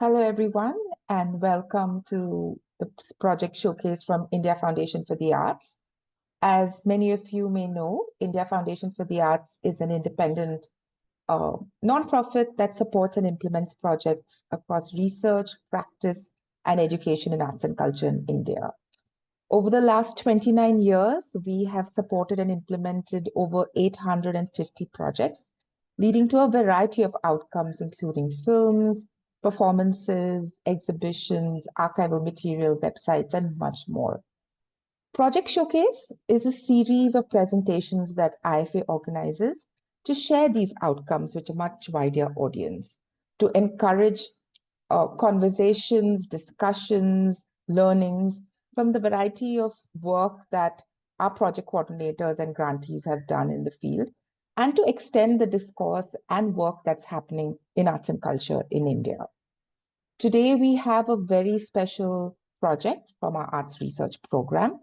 Hello, everyone, and welcome to the project showcase from India Foundation for the Arts. As many of you may know, India Foundation for the Arts is an independent nonprofit that supports and implements projects across research, practice, and education in arts and culture in India. Over the last 29 years, we have supported and implemented over 850 projects, leading to a variety of outcomes, including films, performances, exhibitions, archival material, websites, and much more. Project Showcase is a series of presentations that IFA organizes to share these outcomes with a much wider audience, to encourage conversations, discussions, learnings from the variety of work that our project coordinators and grantees have done in the field, and to extend the discourse and work that's happening in arts and culture in India. Today, we have a very special project from our arts research program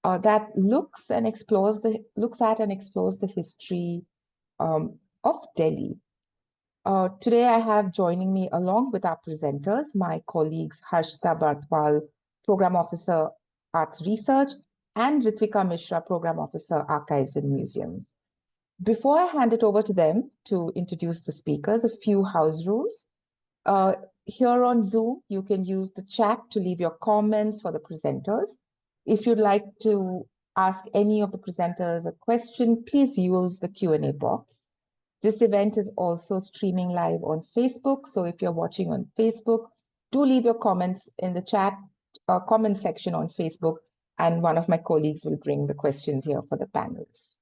that looks at and explores the history of Delhi. Today, I have joining me along with our presenters, my colleagues Harshita Bartwal, Program Officer, Arts Research, and Ritvika Mishra, Program Officer, Archives and Museums. Before I hand it over to them to introduce the speakers, a few house rules. Here on Zoom, you can use the chat to leave your comments for the presenters. If you'd like to ask any of the presenters a question, please use the Q&A box. This event is also streaming live on Facebook. So if you're watching on Facebook, do leave your comments in the chat comment section on Facebook, and one of my colleagues will bring the questions here for the panels.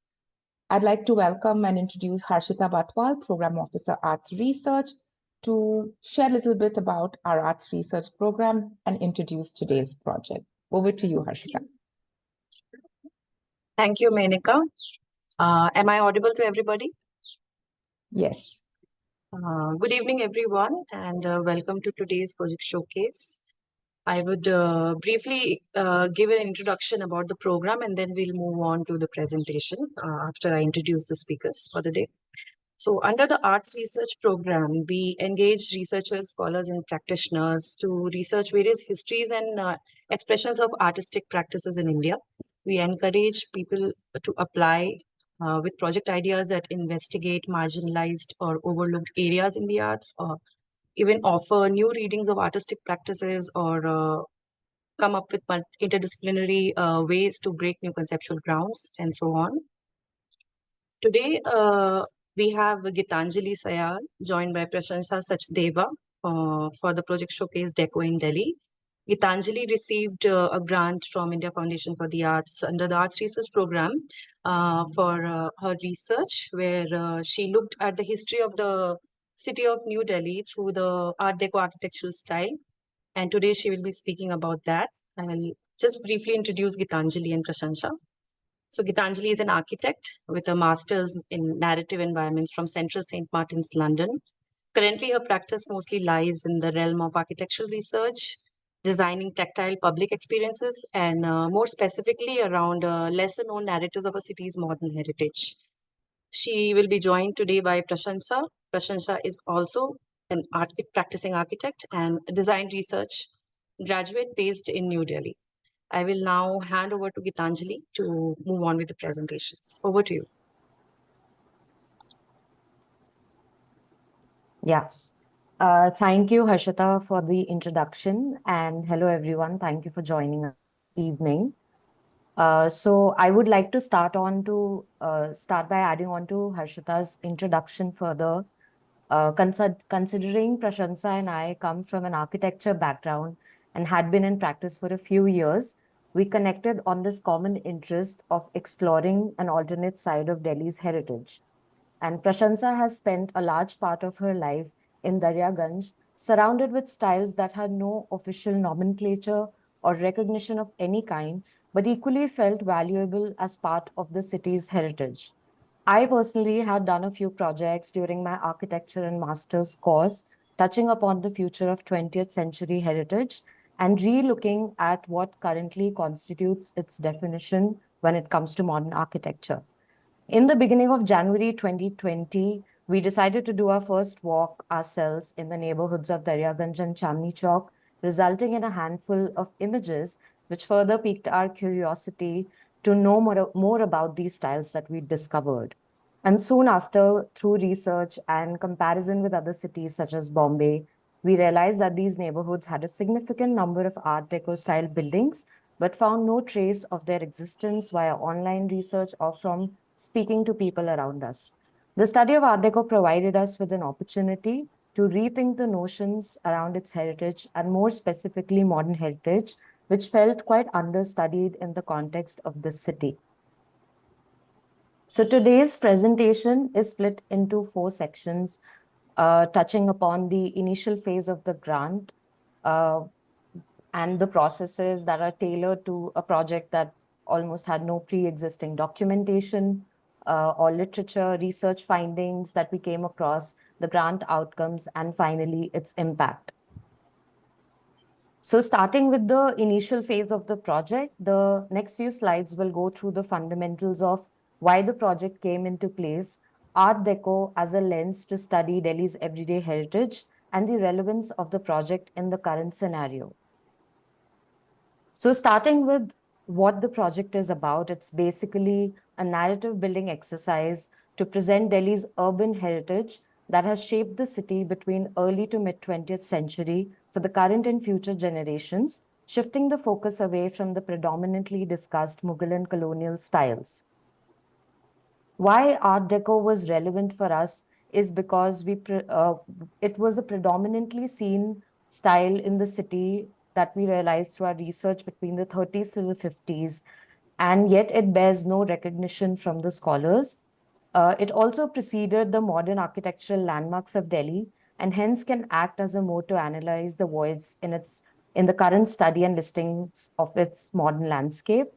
I'd like to welcome and introduce Harshita Bartwal, Program Officer, Arts Research, to share a little bit about our Arts Research program and introduce today's project. Over to you, Harshita. Thank you, Menika. Am I audible to everybody? Yes. Good evening, everyone, and welcome to today's project showcase. I would briefly give an introduction about the program, and then we'll move on to the presentation after I introduce the speakers for the day. So under the Arts Research Program, we engage researchers, scholars, and practitioners to research various histories and expressions of artistic practices in India. We encourage people to apply with project ideas that investigate marginalized or overlooked areas in the arts, or even offer new readings of artistic practices, or come up with interdisciplinary ways to break new conceptual grounds, and so on. Today, we have Geetanjali Sayal, joined by Prashansa Sachdeva for the project showcase Deco in Delhi. Geetanjali received a grant from India Foundation for the Arts under the Arts Research Program for her research, where she looked at the history of the city of New Delhi through the Art Deco architectural style. And today she will be speaking about that. I'll just briefly introduce Geetanjali and Prashansa. So Geetanjali is an architect with a master's in narrative environments from Central St. Martin's, London. Currently, her practice mostly lies in the realm of architectural research, designing tactile public experiences, and more specifically around lesser-known narratives of a city's modern heritage. She will be joined today by Prashansa. Prashansa is also an practicing architect and design research graduate based in New Delhi. I will now hand over to Geetanjali to move on with the presentations. Over to you. Yeah. Thank you, Harshita, for the introduction. And hello, everyone. Thank you for joining us this evening. So I would like to start by adding on to Harshita's introduction further. Considering Prashansa and I come from an architecture background and had been in practice for a few years, we connected on this common interest of exploring an alternate side of Delhi's heritage. And Prashansa has spent a large part of her life in Daryaganj, surrounded with styles that had no official nomenclature or recognition of any kind, but equally felt valuable as part of the city's heritage. I personally had done a few projects during my architecture and master's course, touching upon the future of 20th century heritage and re-looking at what currently constitutes its definition when it comes to modern architecture. In the beginning of January 2020, we decided to do our first walk ourselves in the neighborhoods of Daryaganj and Chandni Chowk, resulting in a handful of images which further piqued our curiosity to know more about these styles that we discovered. And soon after, through research and comparison with other cities such as Bombay, we realized that these neighborhoods had a significant number of Art Deco style buildings, but found no trace of their existence via online research or from speaking to people around us. The study of Art Deco provided us with an opportunity to rethink the notions around its heritage and more specifically modern heritage, which felt quite understudied in the context of this city. So today's presentation is split into 4 sections, touching upon the initial phase of the grant and the processes that are tailored to a project that almost had no pre-existing documentation or literature, research findings that we came across, the grant outcomes, and finally its impact. So starting with the initial phase of the project, the next few slides will go through the fundamentals of why the project came into place, Art Deco as a lens to study Delhi's everyday heritage, and the relevance of the project in the current scenario. So starting with what the project is about, it's basically a narrative building exercise to present Delhi's urban heritage that has shaped the city between early to mid 20th century for the current and future generations, shifting the focus away from the predominantly discussed Mughal and colonial styles. Why Art Deco was relevant for us is because it was a predominantly seen style in the city that we realized through our research between the 30s to the 50s, and yet it bears no recognition from the scholars. It also preceded the modern architectural landmarks of Delhi and hence can act as a mode to analyze the voids in the current study and listings of its modern landscape.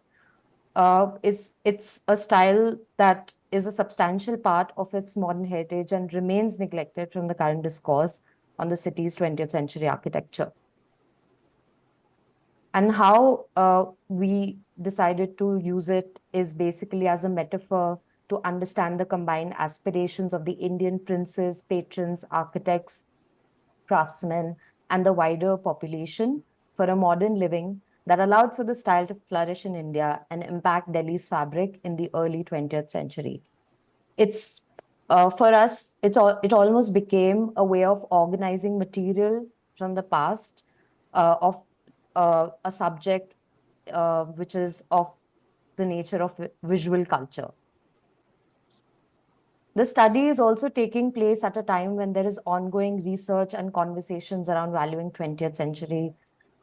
It's a style that is a substantial part of its modern heritage and remains neglected from the current discourse on the city's 20th century architecture. And how we decided to use it is basically as a metaphor to understand the combined aspirations of the Indian princes, patrons, architects, craftsmen, and the wider population for a modern living that allowed for the style to flourish in India and impact Delhi's fabric in the early 20th century. It's for us, it almost became a way of organizing material from the past of a subject which is of the nature of visual culture. The study is also taking place at a time when there is ongoing research and conversations around valuing 20th century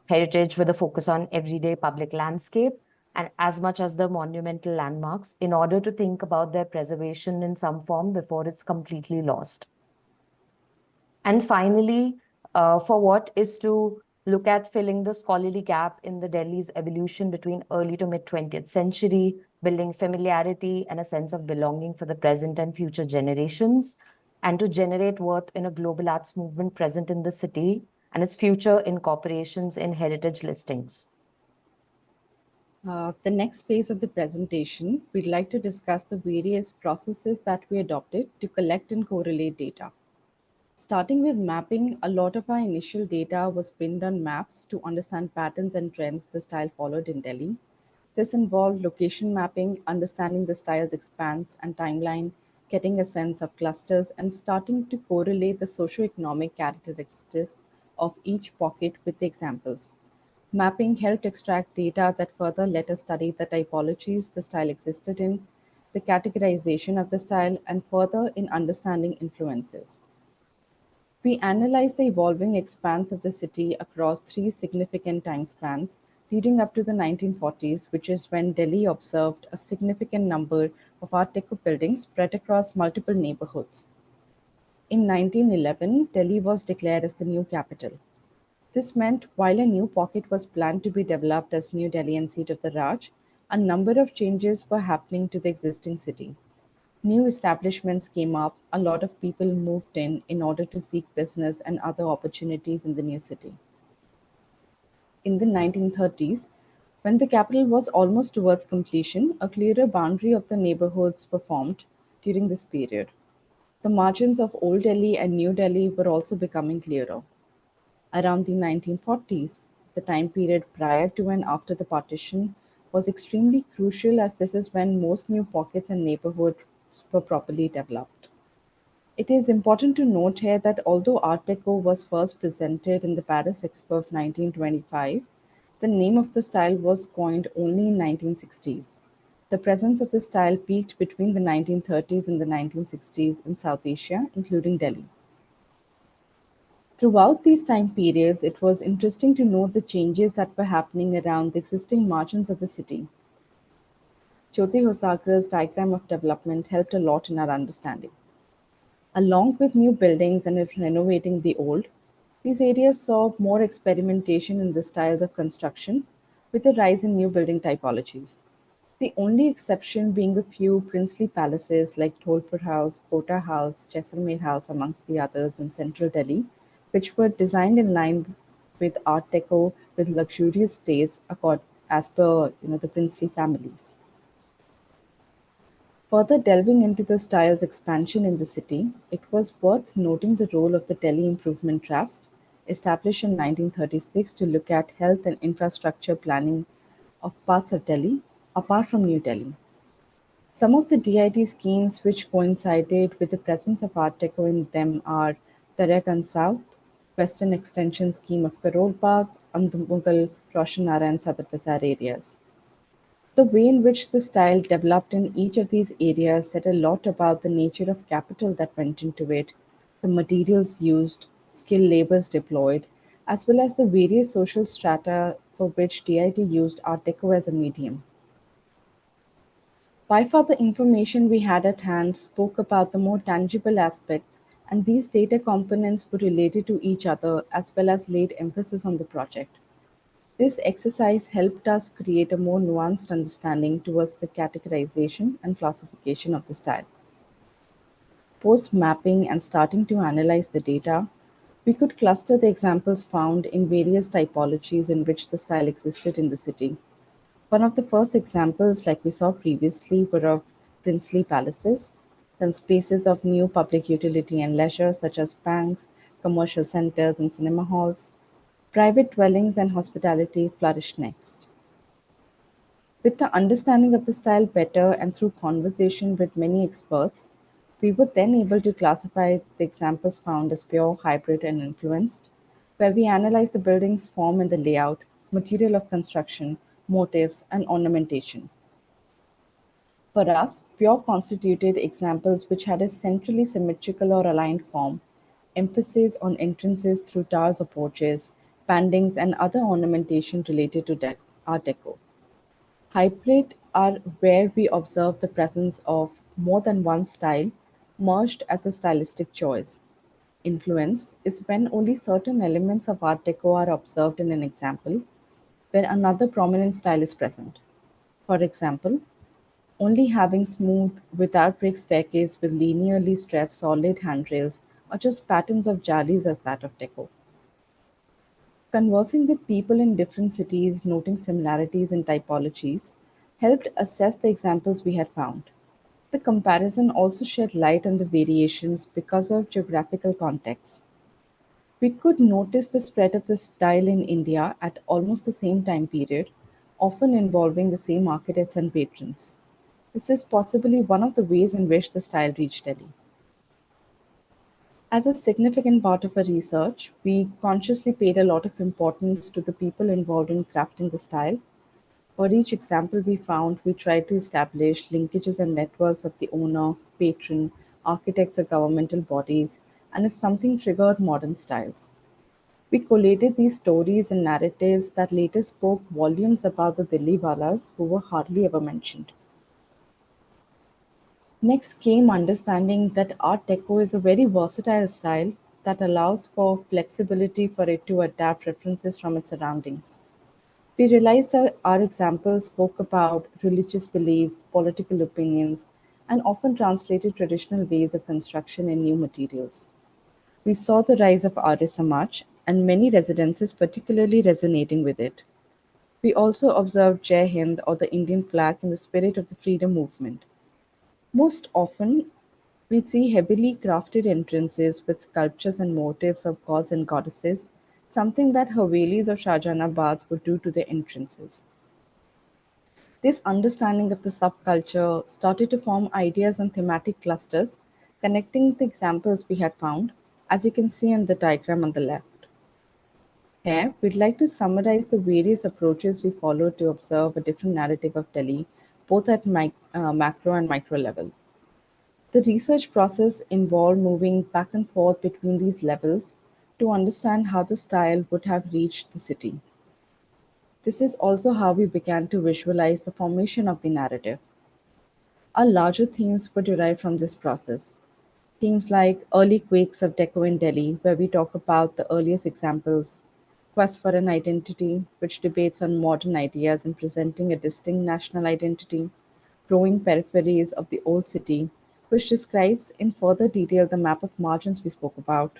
heritage with a focus on everyday public landscape and as much as the monumental landmarks in order to think about their preservation in some form before it's completely lost. And finally, for what is to look at filling the scholarly gap in the Delhi's evolution between early to mid 20th century, building familiarity and a sense of belonging for the present and future generations, and to generate worth in a global arts movement present in the city and its future incorporations in heritage listings. The next phase of the presentation, we'd like to discuss the various processes that we adopted to collect and correlate data. Starting with mapping, a lot of our initial data was pinned on maps to understand patterns and trends the style followed in Delhi. This involved location mapping, understanding the style's expanse and timeline, getting a sense of clusters, and starting to correlate the socioeconomic characteristics of each pocket with the examples. Mapping helped extract data that further let us study the typologies the style existed in, the categorization of the style, and further in understanding influences. We analyzed the evolving expanse of the city across 3 significant time spans, leading up to the 1940s, which is when Delhi observed a significant number of Art Deco buildings spread across multiple neighborhoods. In 1911, Delhi was declared as the new capital. This meant while a new pocket was planned to be developed as New Delhi and seat of the Raj, a number of changes were happening to the existing city. New establishments came up, a lot of people moved in order to seek business and other opportunities in the new city. In the 1930s, when the capital was almost towards completion, a clearer boundary of the neighborhoods were formed during this period. The margins of Old Delhi and New Delhi were also becoming clearer. Around the 1940s, the time period prior to and after the partition, was extremely crucial as this is when most new pockets and neighborhoods were properly developed. It is important to note here that although Art Deco was first presented in the Paris Expo of 1925, the name of the style was coined only in 1960s. The presence of the style peaked between the 1930s and the 1960s in South Asia, including Delhi. Throughout these time periods, it was interesting to note the changes that were happening around the existing margins of the city. Jyoti Hosakar's diagram of development helped a lot in our understanding. Along with new buildings and renovating the old, these areas saw more experimentation in the styles of construction, with a rise in new building typologies. The only exception being a few princely palaces like Dholpur House, Kota House, Jaisalmer House, amongst the others in central Delhi, which were designed in line with Art Deco with luxurious stays as per the princely families. Further delving into the style's expansion in the city, it was worth noting the role of the Delhi Improvement Trust, established in 1936 to look at health and infrastructure planning of parts of Delhi apart from New Delhi. Some of the DIT schemes which coincided with the presence of Art Deco in them are Daryaganj South, Western Extension Scheme of Karol Bagh, and the Mughal Roshanara and Sadar Bazaar areas. The way in which the style developed in each of these areas said a lot about the nature of capital that went into it, the materials used, skilled labours deployed, as well as the various social strata for which DIT used Art Deco as a medium. By far, the information we had at hand spoke about the more tangible aspects, and these data components were related to each other as well as laid emphasis on the project. This exercise helped us create a more nuanced understanding towards the categorization and classification of the style. Post mapping and starting to analyze the data, we could cluster the examples found in various typologies in which the style existed in the city. One of the first examples, like we saw previously, were of princely palaces, then spaces of new public utility and leisure, such as banks, commercial centers, and cinema halls. Private dwellings and hospitality flourished next. With the understanding of the style better and through conversation with many experts, we were then able to classify the examples found as pure, hybrid, and influenced, where we analyze the building's form and the layout, material of construction, motifs, and ornamentation. For us, pure constituted examples which had a centrally symmetrical or aligned form, emphasis on entrances through towers or porches, bandings, and other ornamentation related to Art Deco. Hybrid are where we observe the presence of more than one style merged as a stylistic choice. Influence is when only certain elements of Art Deco are observed in an example, where another prominent style is present. For example, only having smooth, without brick staircase with linearly stretched solid handrails or just patterns of jalis as that of Deco. Conversing with people in different cities, noting similarities in typologies, helped assess the examples we had found. The comparison also shed light on the variations because of geographical context. We could notice the spread of the style in India at almost the same time period, often involving the same architects and patrons. This is possibly one of the ways in which the style reached Delhi. As a significant part of our research, we consciously paid a lot of importance to the people involved in crafting the style. For each example we found, we tried to establish linkages and networks of the owner, patron, architects, or governmental bodies, and if something triggered modern styles. We collated these stories and narratives that later spoke volumes about the Dilliwalas who were hardly ever mentioned. Next came understanding that Art Deco is a very versatile style that allows for flexibility for it to adapt references from its surroundings. We realized that our examples spoke about religious beliefs, political opinions, and often translated traditional ways of construction in new materials. We saw the rise of Arya Samaj and many residences particularly resonating with it. We also observed Jai Hind or the Indian flag in the spirit of the freedom movement. Most often, We'd see heavily crafted entrances with sculptures and motifs of gods and goddesses, something that Havelis of Shahjahanabad would do to their entrances. This understanding of the subculture started to form ideas and thematic clusters, connecting the examples we had found, as you can see in the diagram on the left. Here, we'd like to summarize the various approaches we followed to observe a different narrative of Delhi, both at macro and micro level. The research process involved moving back and forth between these levels to understand how the style would have reached the city. This is also how we began to visualize the formation of the narrative. Our larger themes were derived from this process. Themes like early quakes of Deco in Delhi, where we talk about the earliest examples, Quest for an Identity, which debates on modern ideas and presenting a distinct national identity, Growing Peripheries of the Old City, which describes in further detail the map of margins we spoke about,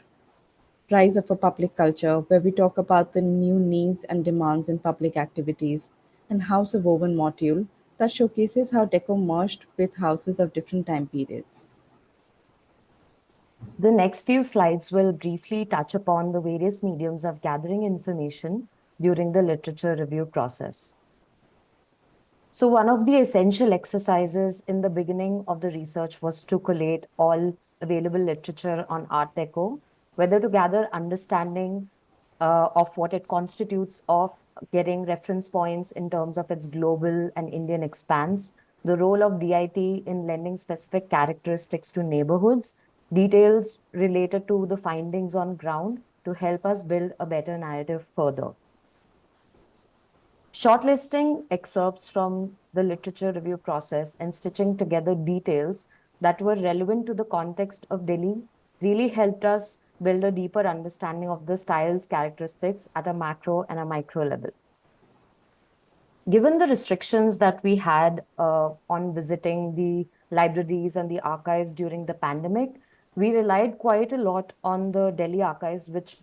Rise of a Public Culture, where we talk about the new needs and demands in public activities, and House of Woven module that showcases how Deco merged with houses of different time periods. The next few slides will briefly touch upon the various mediums of gathering information during the literature review process. So one of the essential exercises in the beginning of the research was to collate all available literature on Art Deco, whether to gather understanding of what it constitutes of, getting reference points in terms of its global and Indian expanse, the role of DIT in lending specific characteristics to neighborhoods, details related to the findings on ground to help us build a better narrative further. Shortlisting excerpts from the literature review process and stitching together details that were relevant to the context of Delhi really helped us build a deeper understanding of the style's characteristics at a macro and a micro level. Given the restrictions that we had on visiting the libraries and the archives during the pandemic, we relied quite a lot on the Delhi archives, which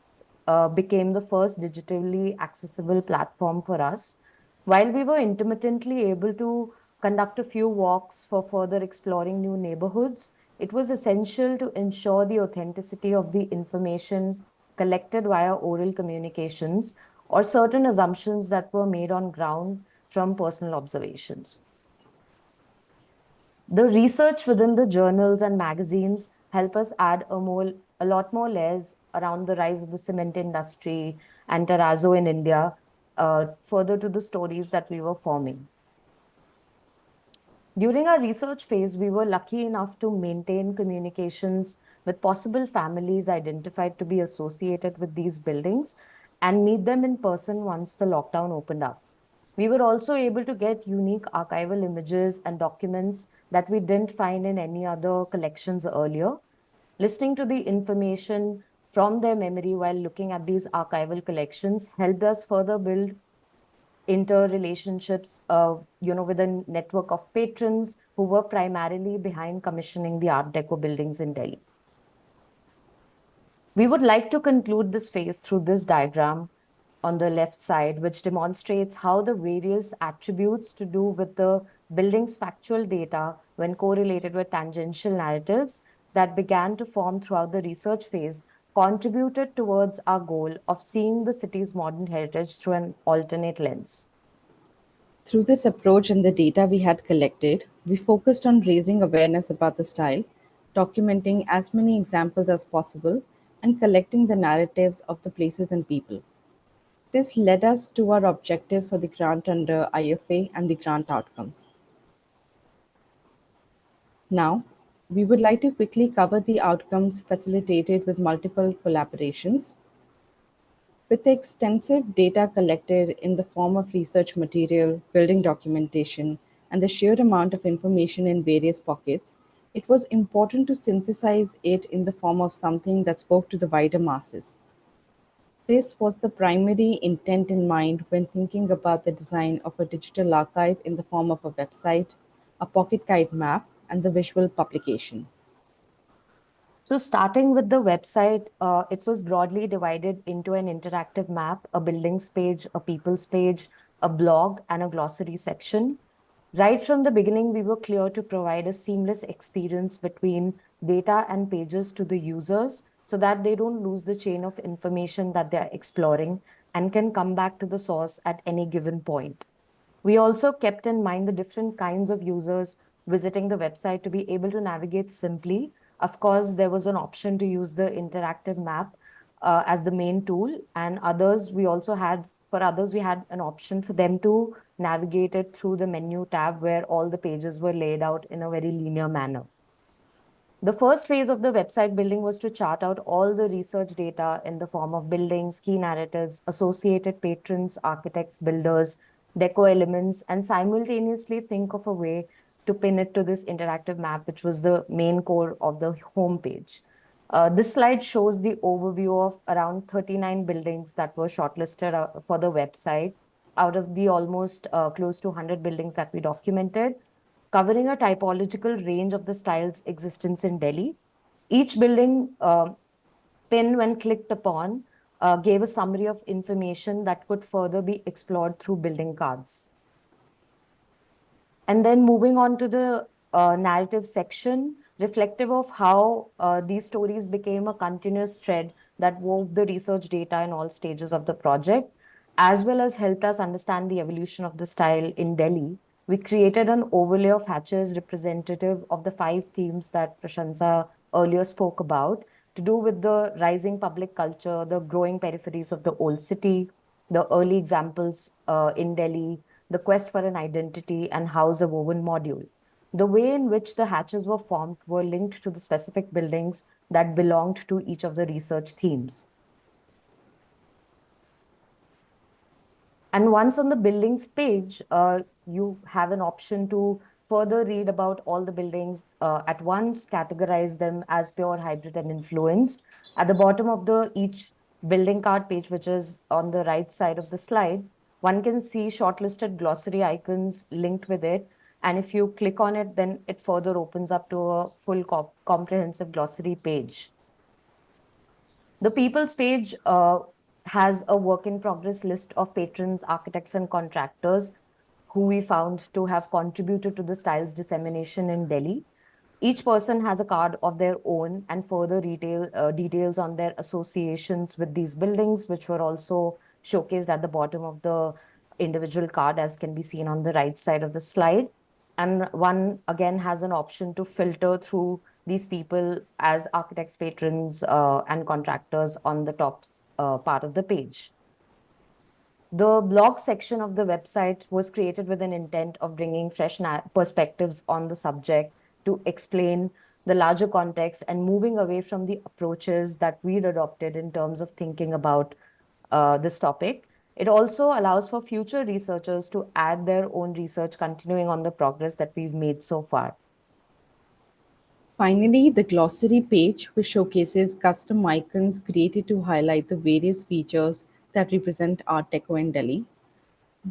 became the first digitally accessible platform for us. While we were intermittently able to conduct a few walks for further exploring new neighborhoods, it was essential to ensure the authenticity of the information collected via oral communications or certain assumptions that were made on ground from personal observations. The research within the journals and magazines help us add a lot more layers around the rise of the cement industry and terrazzo in India, further to the stories that we were forming. During our research phase, we were lucky enough to maintain communications with possible families identified to be associated with these buildings and meet them in person once the lockdown opened up. We were also able to get unique archival images and documents that we didn't find in any other collections earlier. Listening to the information from their memory while looking at these archival collections helped us further build interrelationships, with a network of patrons who were primarily behind commissioning the Art Deco buildings in Delhi. We would like to conclude this phase through this diagram on the left side, which demonstrates how the various attributes to do with the building's factual data when correlated with tangential narratives that began to form throughout the research phase contributed towards our goal of seeing the city's modern heritage through an alternate lens. Through this approach and the data we had collected, we focused on raising awareness about the style, documenting as many examples as possible, and collecting the narratives of the places and people. This led us to our objectives for the grant under IFA and the grant outcomes. Now, we would like to quickly cover the outcomes facilitated with multiple collaborations. With the extensive data collected in the form of research material, building documentation, and the sheer amount of information in various pockets, it was important to synthesize it in the form of something that spoke to the wider masses. This was the primary intent in mind when thinking about the design of a digital archive in the form of a website, a pocket guide map, and the visual publication. So starting with the website, it was broadly divided into an interactive map, a buildings page, a people's page, a blog, and a glossary section. Right from the beginning, we were clear to provide a seamless experience between data and pages to the users so that they don't lose the chain of information that they're exploring and can come back to the source at any given point. We also kept in mind the different kinds of users visiting the website to be able to navigate simply. Of course, there was an option to use the interactive map as the main tool, and for others, we had an option for them to navigate it through the menu tab where all the pages were laid out in a very linear manner. The first phase of the website building was to chart out all the research data in the form of buildings, key narratives, associated patrons, architects, builders, deco elements, and simultaneously think of a way to pin it to this interactive map, which was the main core of the homepage. This slide shows the overview of around 39 buildings that were shortlisted for the website out of the almost close to 100 buildings that we documented, covering a typological range of the styles existence in Delhi. Each building pin, when clicked upon, gave a summary of information that could further be explored through building cards. And then moving on to the narrative section, reflective of how these stories became a continuous thread that wove the research data in all stages of the project, as well as helped us understand the evolution of the style in Delhi. We created an overlay of hatches representative of the 5 themes that Prashansa earlier spoke about, to do with the rising public culture, the growing peripheries of the old city, the early examples in Delhi, the quest for an identity, and house a woven module. The way in which the hatches were formed were linked to the specific buildings that belonged to each of the research themes. And once on the buildings page, you have an option to further read about all the buildings at once, categorize them as pure, hybrid, and influenced. At the bottom of each building card page, which is on the right side of the slide, one can see shortlisted glossary icons linked with it. And if you click on it, then it further opens up to a full comprehensive glossary page. The People's page has a work in progress list of patrons, architects, and contractors who we found to have contributed to the style's dissemination in Delhi. Each person has a card of their own and further details on their associations with these buildings, which were also showcased at the bottom of the individual card, as can be seen on the right side of the slide. And one again has an option to filter through these people as architects, patrons, and contractors on the top part of the page. The blog section of the website was created with an intent of bringing fresh perspectives on the subject to explain the larger context and moving away from the approaches that we'd adopted in terms of thinking about this topic. It also allows for future researchers to add their own research, continuing on the progress that we've made so far. Finally, the glossary page, which showcases custom icons created to highlight the various features that represent Art Deco in Delhi.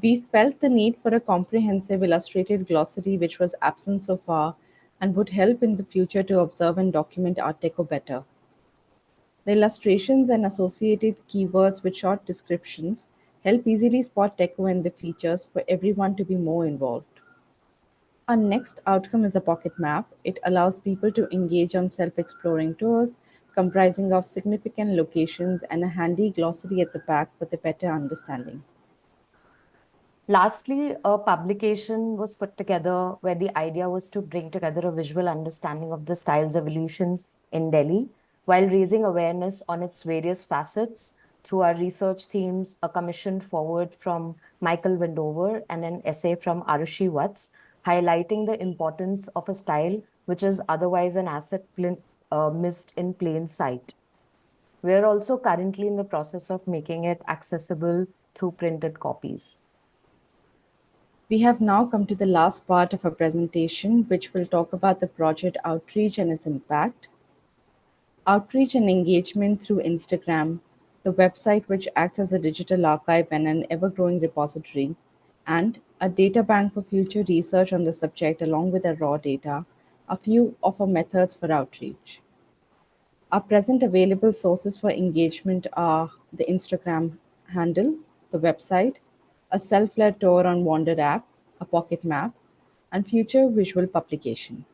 We felt the need for a comprehensive illustrated glossary which was absent so far and would help in the future to observe and document Art Deco better. The illustrations and associated keywords with short descriptions help easily spot deco and the features for everyone to be more involved. Our next outcome is a pocket map. It allows people to engage on self-exploring tours comprising of significant locations and a handy glossary at the back for the better understanding. Lastly, a publication was put together where the idea was to bring together a visual understanding of the style's evolution in Delhi while raising awareness on its various facets through our research themes, a commission forward from Michael Wendover, and an essay from Arushi Watts, highlighting the importance of a style which is otherwise an asset missed in plain sight. We are also currently in the process of making it accessible through printed copies. We have now come to the last part of our presentation, which will talk about the project outreach and its impact. Outreach and engagement through Instagram, the website which acts as a digital archive and an ever-growing repository, and a data bank for future research on the subject along with the raw data, a few of our methods for outreach. Our present available sources for engagement are the Instagram handle, the website, a self-led tour on Wander app, a pocket map, and future visual publication.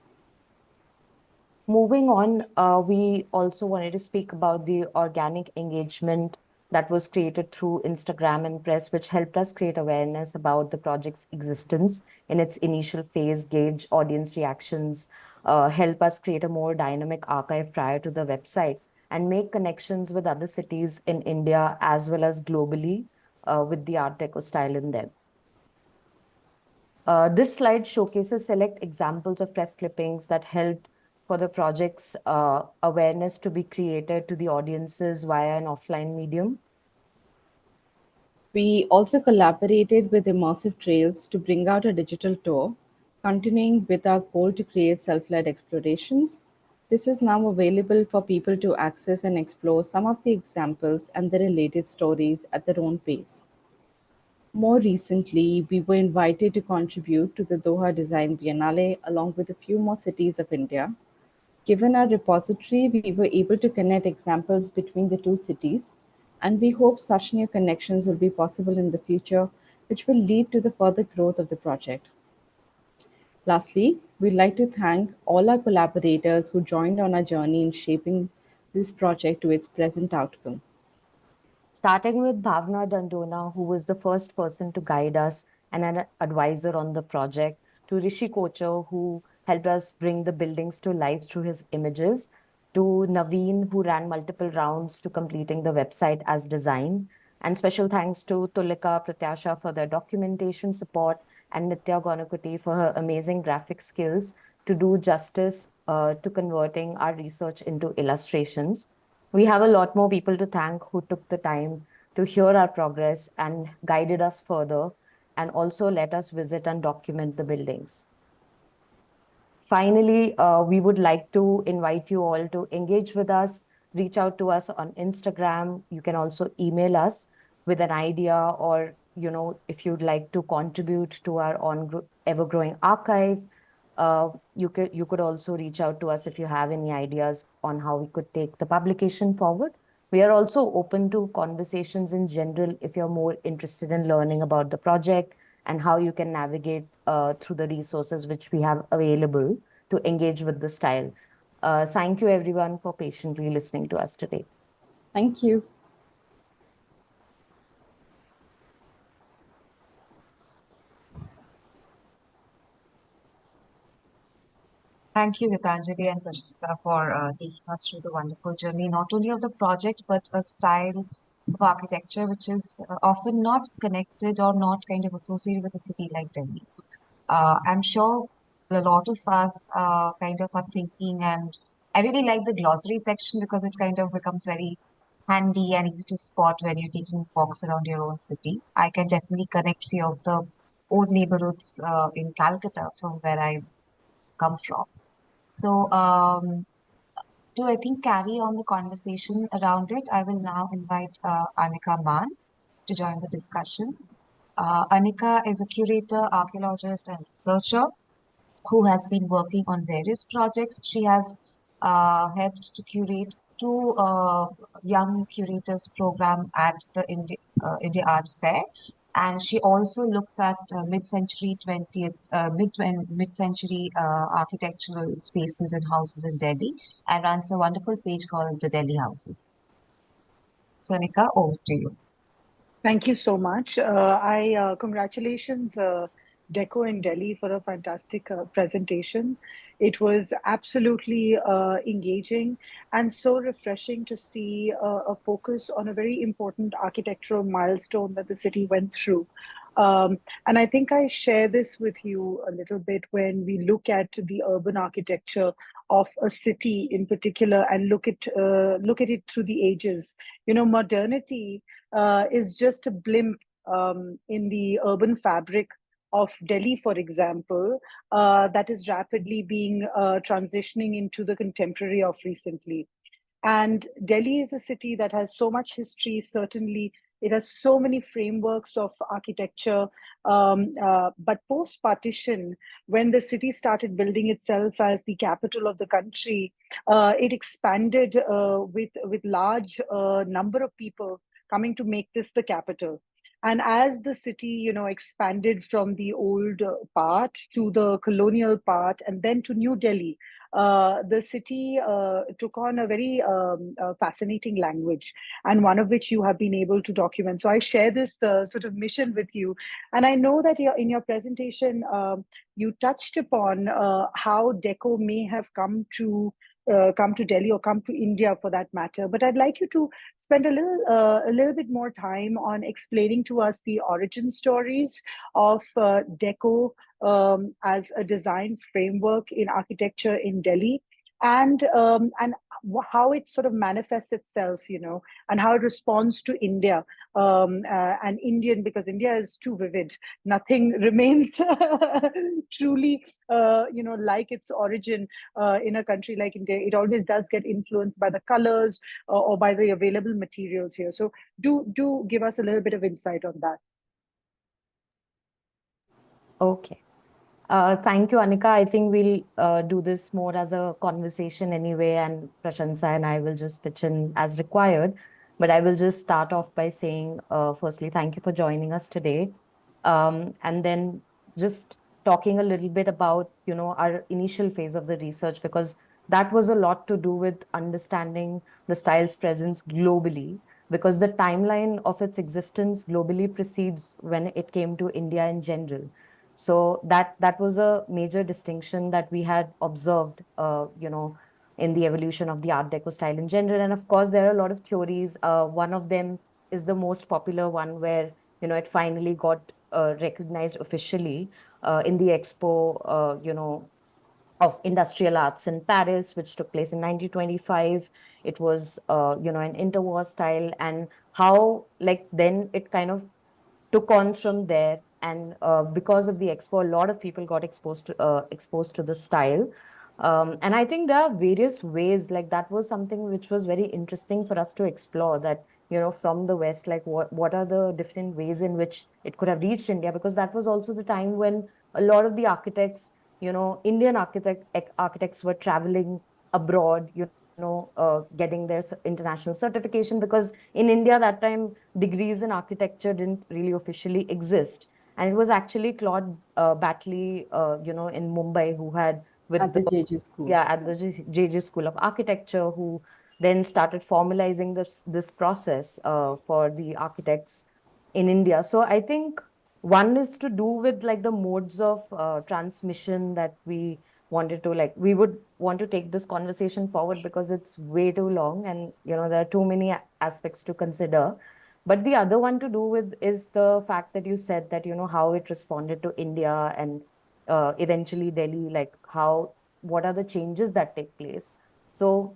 Moving on, we also wanted to speak about the organic engagement that was created through Instagram and press, which helped us create awareness about the project's existence in its initial phase, gauge audience reactions, help us create a more dynamic archive prior to the website, and make connections with other cities in India as well as globally with the Art Deco style in them. This slide showcases select examples of press clippings that helped for the project's awareness to be created to the audiences via an offline medium. We also collaborated with Immersive Trails to bring out a digital tour, continuing with our goal to create self-led explorations. This is now available for people to access and explore some of the examples and the related stories at their own pace. More recently, we were invited to contribute to the Doha Design Biennale along with a few more cities of India. Given our repository, we were able to connect examples between the two cities, and we hope such new connections will be possible in the future, which will lead to the further growth of the project. Lastly, we'd like to thank all our collaborators who joined on our journey in shaping this project to its present outcome. Starting with Bhavna Dandona, who was the first person to guide us and an advisor on the project, to Rishi Kocher, who helped us bring the buildings to life through his images, to Naveen, who ran multiple rounds to completing the website as design. And special thanks to Tulika Pratyasha for their documentation support and Nitya Gonakuti for her amazing graphic skills to do justice to converting our research into illustrations. We have a lot more people to thank who took the time to hear our progress and guided us further, and also let us visit and document the buildings. Finally, we would like to invite you all to engage with us, reach out to us on Instagram. You can also email us with an idea, or if you'd like to contribute to our ever-growing archive. You could also reach out to us if you have any ideas on how we could take the publication forward. We are also open to conversations in general if you're more interested in learning about the project and how you can navigate through the resources which we have available to engage with the style. Thank you everyone for patiently listening to us today. Thank you. Thank you, Geetanjali and Prashansa, for taking us through the wonderful journey, not only of the project, but a style of architecture which is often not connected or not kind of associated with a city like Delhi. I'm sure a lot of us kind of are thinking, and I really like the glossary section because it kind of becomes very handy and easy to spot when you're taking walks around your own city. I can definitely connect few of the old neighborhoods in Calcutta from where I come from. So, to I think carry on the conversation around it, I will now invite Anika Maan to join the discussion. Anika is a curator, archaeologist, and researcher who has been working on various projects. She has helped to curate two young curators program at the India Art Fair, and she also looks at mid-century architectural spaces and houses in Delhi, and runs a wonderful page called the Delhi Houses. So, Anika, over to you. Thank you so much. Congratulations, Deco in Delhi, for a fantastic presentation. It was absolutely engaging and so refreshing to see a focus on a very important architectural milestone that the city went through. And I think I share this with you a little bit when we look at the urban architecture of a city in particular and look at it through the ages. Modernity is just a blimp in the urban fabric of Delhi, for example, that is rapidly being transitioning into the contemporary of recently. And Delhi is a city that has so much history, certainly. It has so many frameworks of architecture. But post partition, when the city started building itself as the capital of the country, it expanded with large number of people coming to make this the capital. And as the city, expanded from the old part to the colonial part and then to New Delhi, the city took on a very fascinating language, and one of which you have been able to document. So I share this sort of mission with you. And I know that in your presentation, you touched upon how Deco may have come to Delhi or come to India for that matter. But I'd like you to spend a little bit more time on explaining to us the origin stories of Deco as a design framework in architecture in Delhi, and how it sort of manifests itself, and how it responds to India, and Indian, because India is too vivid. Nothing remains truly, like its origin in a country like India. It always does get influenced by the colors or by the available materials here. So do give us a little bit of insight on that. Okay. Thank you, Anika. I think we'll do this more as a conversation anyway, and Prashansa and I will just pitch in as required. But I will just start off by saying, firstly, thank you for joining us today. And then just talking a little bit about, our initial phase of the research, because that was a lot to do with understanding the style's presence globally, because the timeline of its existence globally precedes when it came to India in general. So that was a major distinction that we had observed, in the evolution of the Art Deco style in general. And of course, there are a lot of theories. One of them is the most popular one, where it finally got recognized officially in the Expo, of Industrial Arts in Paris, which took place in 1925. It was, an interwar style, and how, like, then it kind of took on from there. And because of the expo, a lot of people got exposed to the style. And I think there are various ways, like that was something which was very interesting for us to explore, that, from the West, like what are the different ways in which it could have reached India, because that was also the time when a lot of the architects, Indian architects were traveling abroad, getting their international certification, because in India that time degrees in architecture didn't really officially exist. And it was actually Claude Batley, in Mumbai, who had with At the the JJ school. yeah at the JJ School of Architecture, who then started formalizing this process for the architects in India. So I think one is to do with like the modes of transmission that we wanted to, like, we would want to take this conversation forward because it's way too long, and there are too many aspects to consider. But the other one to do with is the fact that you said that how it responded to India, and eventually Delhi, like how, what are the changes that take place. So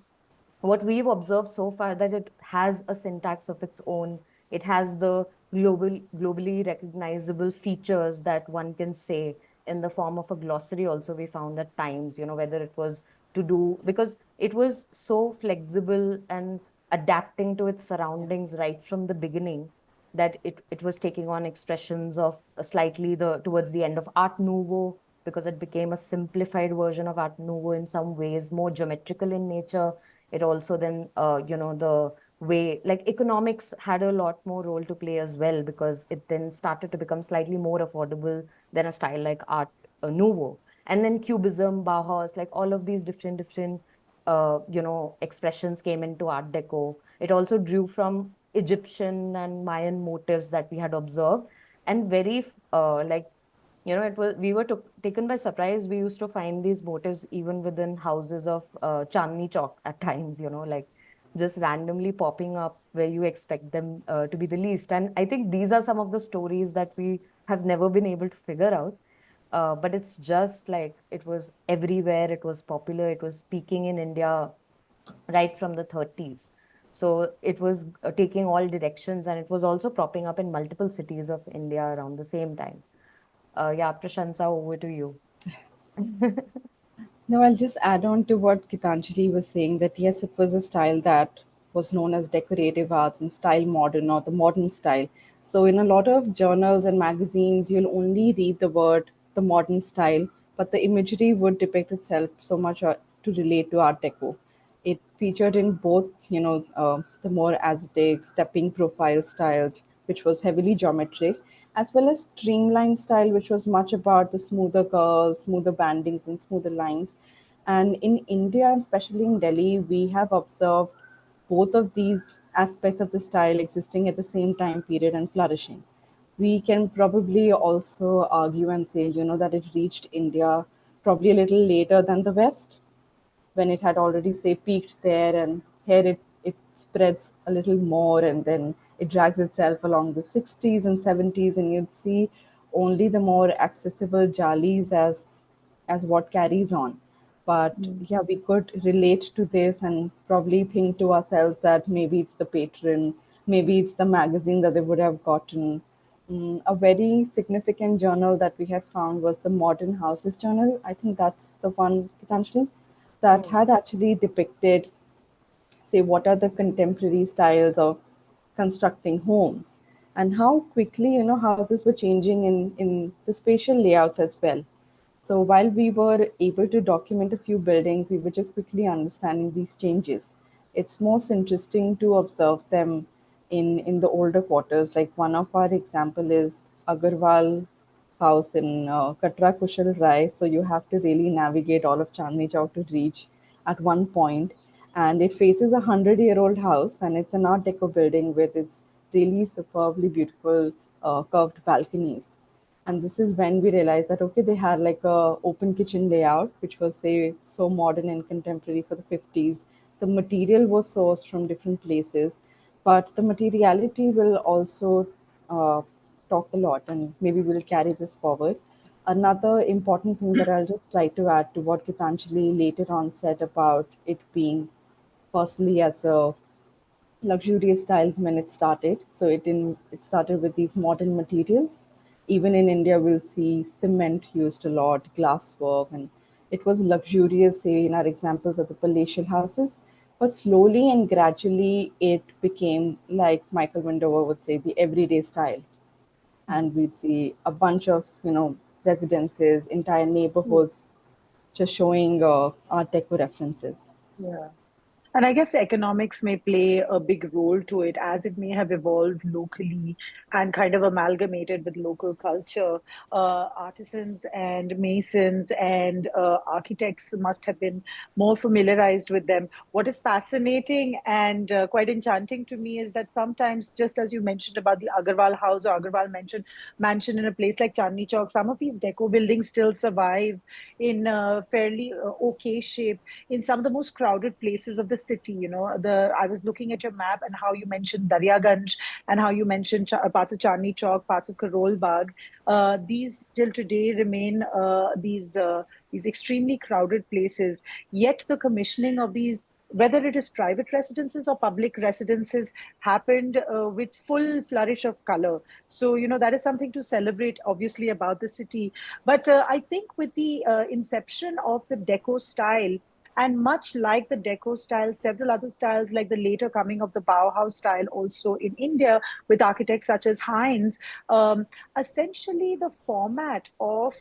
what we've observed so far, that it has a syntax of its own. It has the globally recognizable features that one can say in the form of a glossary also, we found at times, whether it was to do, because it was so flexible and adapting to its surroundings right from the beginning, that it was taking on expressions of slightly towards the end of Art Nouveau, because it became a simplified version of Art Nouveau in some ways, more geometrical in nature. It also then, the way, like economics had a lot more role to play as well, because it then started to become slightly more affordable than a style like Art Nouveau. And then Cubism, Bauhaus, like all of these different expressions came into Art Deco. It also drew from Egyptian and Mayan motifs that we had observed, and very it was, we were taken by surprise. We used to find these motifs even within houses of Chandni Chowk at times, like just randomly popping up where you expect them to be the least. And I think these are some of the stories that we have never been able to figure out. But it's just like it was everywhere. It was popular. It was speaking in India right from the 30s. So it was taking all directions, and it was also propping up in multiple cities of India around the same time. Yeah, Prashansa, over to you. No, I'll just add on to what Gitanjali was saying, that yes, it was a style that was known as decorative arts and style modern, or the modern style. So, in a lot of journals and magazines, you'll only read the word the modern style, but the imagery would depict itself so much to relate to Art Deco. It featured in both, the more aesthetic, stepping profile styles, which was heavily geometric, as well as streamline style, which was much about the smoother curves, smoother bandings, and smoother lines. And in India, especially in Delhi, we have observed both of these aspects of the style existing at the same time period and flourishing. We can probably also argue and say, that it reached India probably a little later than the West, when it had already say peaked there, and here it spreads a little more, and then it drags itself along the 60s and 70s, and you'd see only the more accessible jalis as what carries on. But yeah, we could relate to this and probably think to ourselves that maybe it's the patron, maybe it's the magazine that they would have gotten. A very significant journal that we had found was the Modern Houses Journal. I think that's the one, Gitanjali, that had actually depicted, say, what are the contemporary styles of constructing homes, and how quickly houses were changing in the spatial layouts as well. So while we were able to document a few buildings, we were just quickly understanding these changes. It's most interesting to observe them in the older quarters. Like one of our example is Agarwal house in Katra Kushal Rai. So you have to really navigate all of Chandni Chowk to reach at one point. And it faces 100-year-old house, and it's an Art Deco building with its really superbly beautiful curved balconies. And this is when we realized that okay, they had like a open kitchen layout, which was say so modern and contemporary for the 50s. The material was sourced from different places, but the materiality will also uh, talk a lot, and maybe we'll carry this forward. Another important thing that I'll just try to add to what Gitanjali later on said about it being personally as a luxurious styles when it started. So it started with these modern materials. Even in India, we'll see cement used a lot, glass work, and it was luxurious, say, in our examples of the palatial houses. But slowly and gradually, it became like Michael Wendover would say, the everyday style. And we'd see a bunch of, residences, entire neighborhoods just showing Art Deco references. Yeah. And I guess economics may play a big role to it, as it may have evolved locally and kind of amalgamated with local culture. Artisans and masons and architects must have been more familiarized with them. What is fascinating and quite enchanting to me is that sometimes, just as you mentioned about the Agarwal house or Agarwal mansion in a place like Chandni Chowk, some of these deco buildings still survive in fairly okay shape in some of the most crowded places of the city. The I was looking at your map and how you mentioned Daryaganj and how you mentioned parts of Chandni Chowk, parts of Karol Bagh. These till today remain these extremely crowded places. Yet the commissioning of these, whether it is private residences or public residences, happened with full flourish of color. So, that is something to celebrate, obviously, about the city. But I think with the inception of the Deco style, and much like the Deco style, several other styles, like the later coming of the Bauhaus style, also in India, with architects such as Heinz, essentially the format of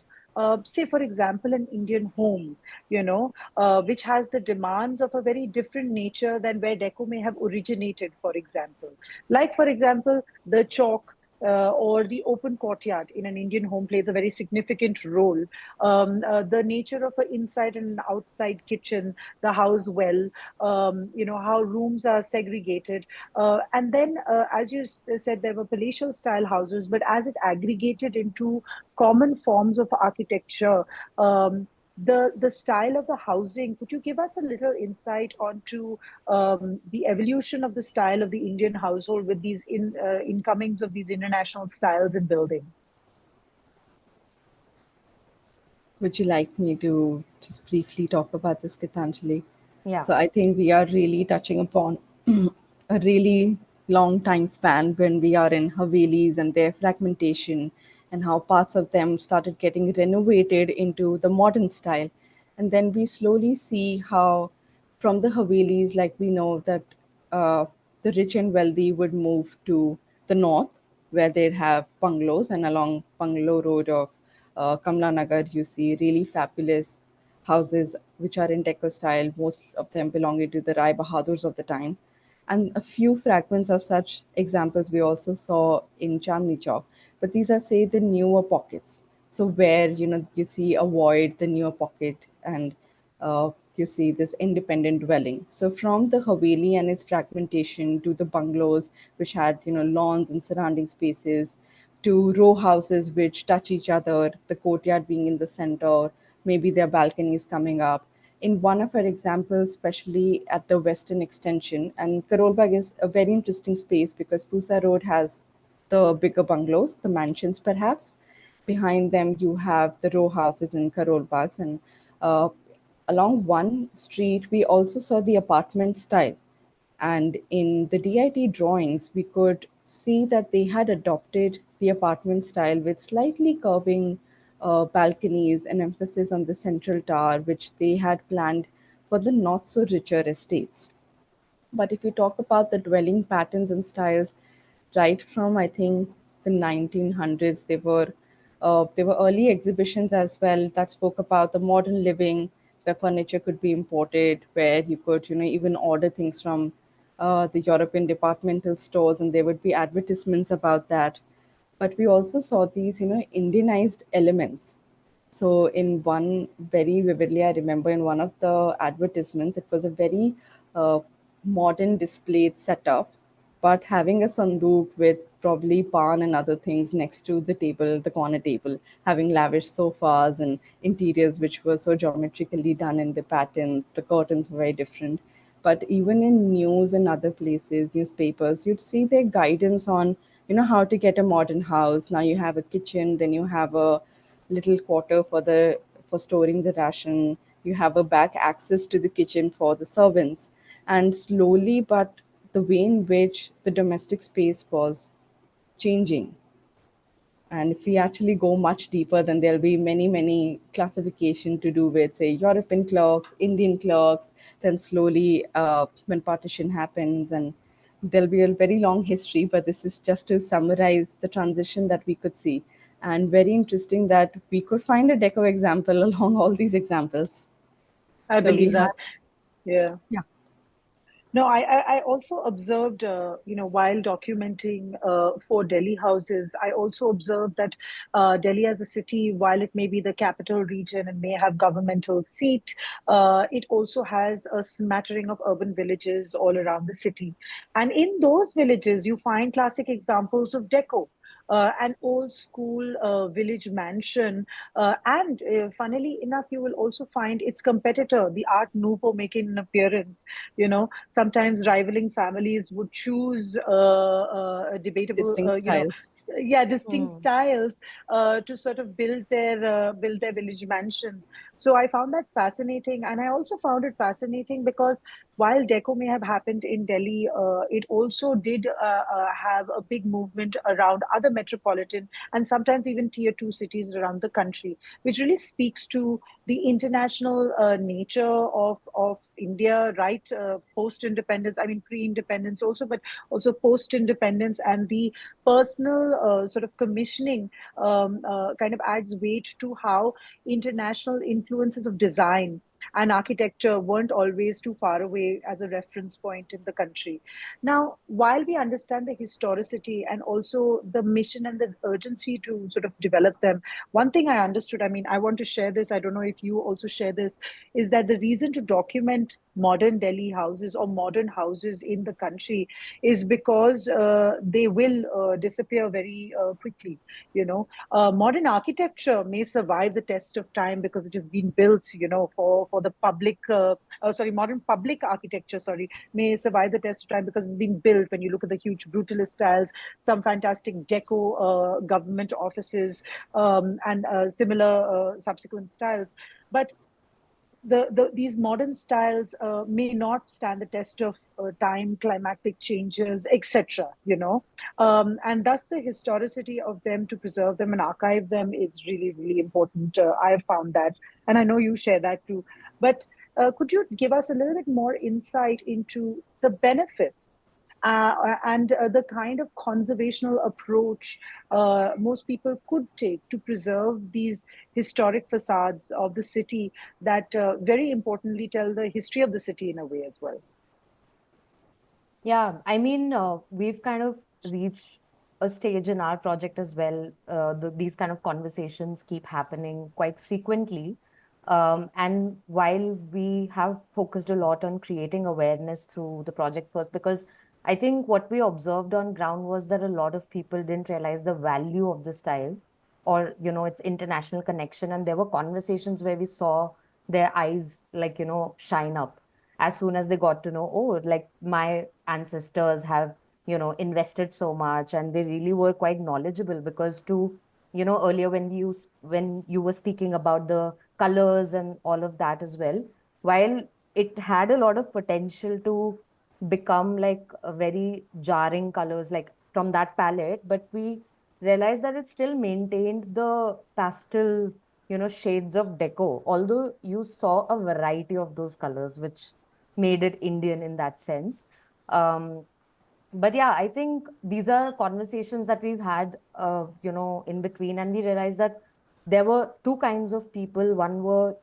say, for example, an Indian home, which has the demands of a very different nature than where Deco may have originated, for example. Like, for example, the chalk or the open courtyard in an Indian home plays a very significant role. The nature of an inside and an outside kitchen, the house well, how rooms are segregated. And then, as you said, there were palatial style houses, but as it aggregated into common forms of architecture, the style of the housing, could you give us a little insight onto the evolution of the style of the Indian household with these incomings of these international styles in building? Would you like me to just briefly talk about this, Gitanjali? Yeah. So I think we are really touching upon a really long time span when we are in Havelis and their fragmentation, and how parts of them started getting renovated into the modern style. And then we slowly see how from the Havelis, like we know that uh, the rich and wealthy would move to the north, where they'd have bungalows, and along Bungalow Road of Kamla Nagar, you see really fabulous houses which are in Deco style, most of them belonging to the Rai Bahadurs of the time. And a few fragments of such examples we also saw in Chandni Chowk. But these are, say, the newer pockets. So where you see a void, the newer pocket, and you see this independent dwelling. So from the Haveli and its fragmentation to the bungalows, which had lawns and surrounding spaces, to row houses which touch each other, the courtyard being in the center, maybe their balconies coming up. In one of our examples, especially at the western extension, and Karol Bagh is a very interesting space because Pusa Road has the bigger bungalows, the mansions perhaps. Behind them, you have the row houses in Karol Baghs, and uh, along one street, we also saw the apartment style. And in the DIT drawings, we could see that they had adopted the apartment style with slightly curving balconies and emphasis on the central tower, which they had planned for the not so richer estates. But if you talk about the dwelling patterns and styles, right from I think the 1900s, there were early exhibitions as well that spoke about the modern living, where furniture could be imported, where you could even order things from the European departmental stores, and there would be advertisements about that. But we also saw these Indianized elements. So in one, very vividly, I remember in one of the advertisements, it was a very uh, modern displayed setup, but having a sandook with probably pan and other things next to the table, the corner table, having lavish sofas and interiors which were so geometrically done in the pattern. The curtains were very different. But even in news and other places, newspapers, you'd see their guidance on how to get a modern house. Now you have a kitchen, then you have a little quarter for storing the ration. You have a back access to the kitchen for the servants. And slowly, but the way in which the domestic space was changing. And if we actually go much deeper, then there'll be many classification to do with, say, European clerks, Indian clerks. Then slowly, when partition happens, and there'll be a very long history. But this is just to summarize the transition that we could see, and very interesting that we could find a Deco example along all these examples. I So we believe have, that. Yeah. yeah, No, I also observed, while documenting for Delhi houses, I also observed that Delhi as a city, while it may be the capital region and may have governmental seat, it also has a smattering of urban villages all around the city. And in those villages, you find classic examples of deco. An old school village mansion. And funnily enough, you will also find its competitor, the Art Nouveau, making an appearance. Sometimes rivaling families would choose debatable distinct styles. yeah, distinct Hmm. styles to sort of build their village mansions. So I found that fascinating, and I also found it fascinating because while deco may have happened in Delhi, it also did have a big movement around other metropolitan and sometimes even tier 2 cities around the country, which really speaks to the international nature of India, right? Post independence, I mean pre independence also, but also post independence, and the personal sort of commissioning kind of adds weight to how international influences of design and architecture weren't always too far away as a reference point in the country. Now, while we understand the historicity and also the mission and the urgency to sort of develop them, one thing I understood, I mean, I want to share this, I don't know if you also share this, is that the reason to document modern Delhi houses or modern houses in the country is because they will disappear very quickly. Modern architecture may survive the test of time because it has been built, for the public. Modern public architecture, sorry, may survive the test of time because it's been built. When you look at the huge brutalist styles, some fantastic deco government offices, and similar subsequent styles, but these modern styles may not stand the test of time, climatic changes, etc. And thus the historicity of them, to preserve them and archive them, is really really important. I have found that, and I know you share that too. But could you give us a little bit more insight into the benefits and the kind of conservational approach most people could take to preserve these historic facades of the city that very importantly tell the history of the city in a way as well? Yeah, I mean, we've kind of reached a stage in our project as well. These kind of conversations keep happening quite frequently. And while we have focused a lot on creating awareness through the project first, because I think what we observed on ground was that a lot of people didn't realize the value of the style or, its international connection. And there were conversations where we saw their eyes, like, shine up as soon as they got to know, oh, like my ancestors have, invested so much, and they really were quite knowledgeable. Because to, earlier when you were speaking about the colors and all of that as well, while it had a lot of potential to become like a very jarring colors, like from that palette, but we realized that it still maintained the pastel, shades of deco, although you saw a variety of those colors, which made it Indian in that sense. But yeah, I think these are conversations that we've had, in between, and we realized that there were two kinds of people. One were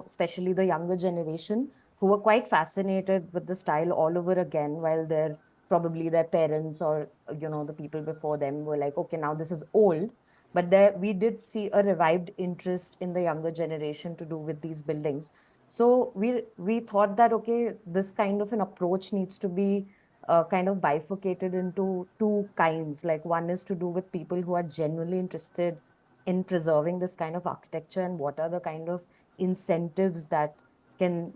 especially the younger generation, who were quite fascinated with the style all over again, while probably their parents or the people before them were like, okay, now this is old. But there we did see a revived interest in the younger generation to do with these buildings. So we thought that, okay, this kind of an approach needs to be kind of bifurcated into two kinds. Like, one is to do with people who are genuinely interested in preserving this kind of architecture, and what are the kind of incentives that can,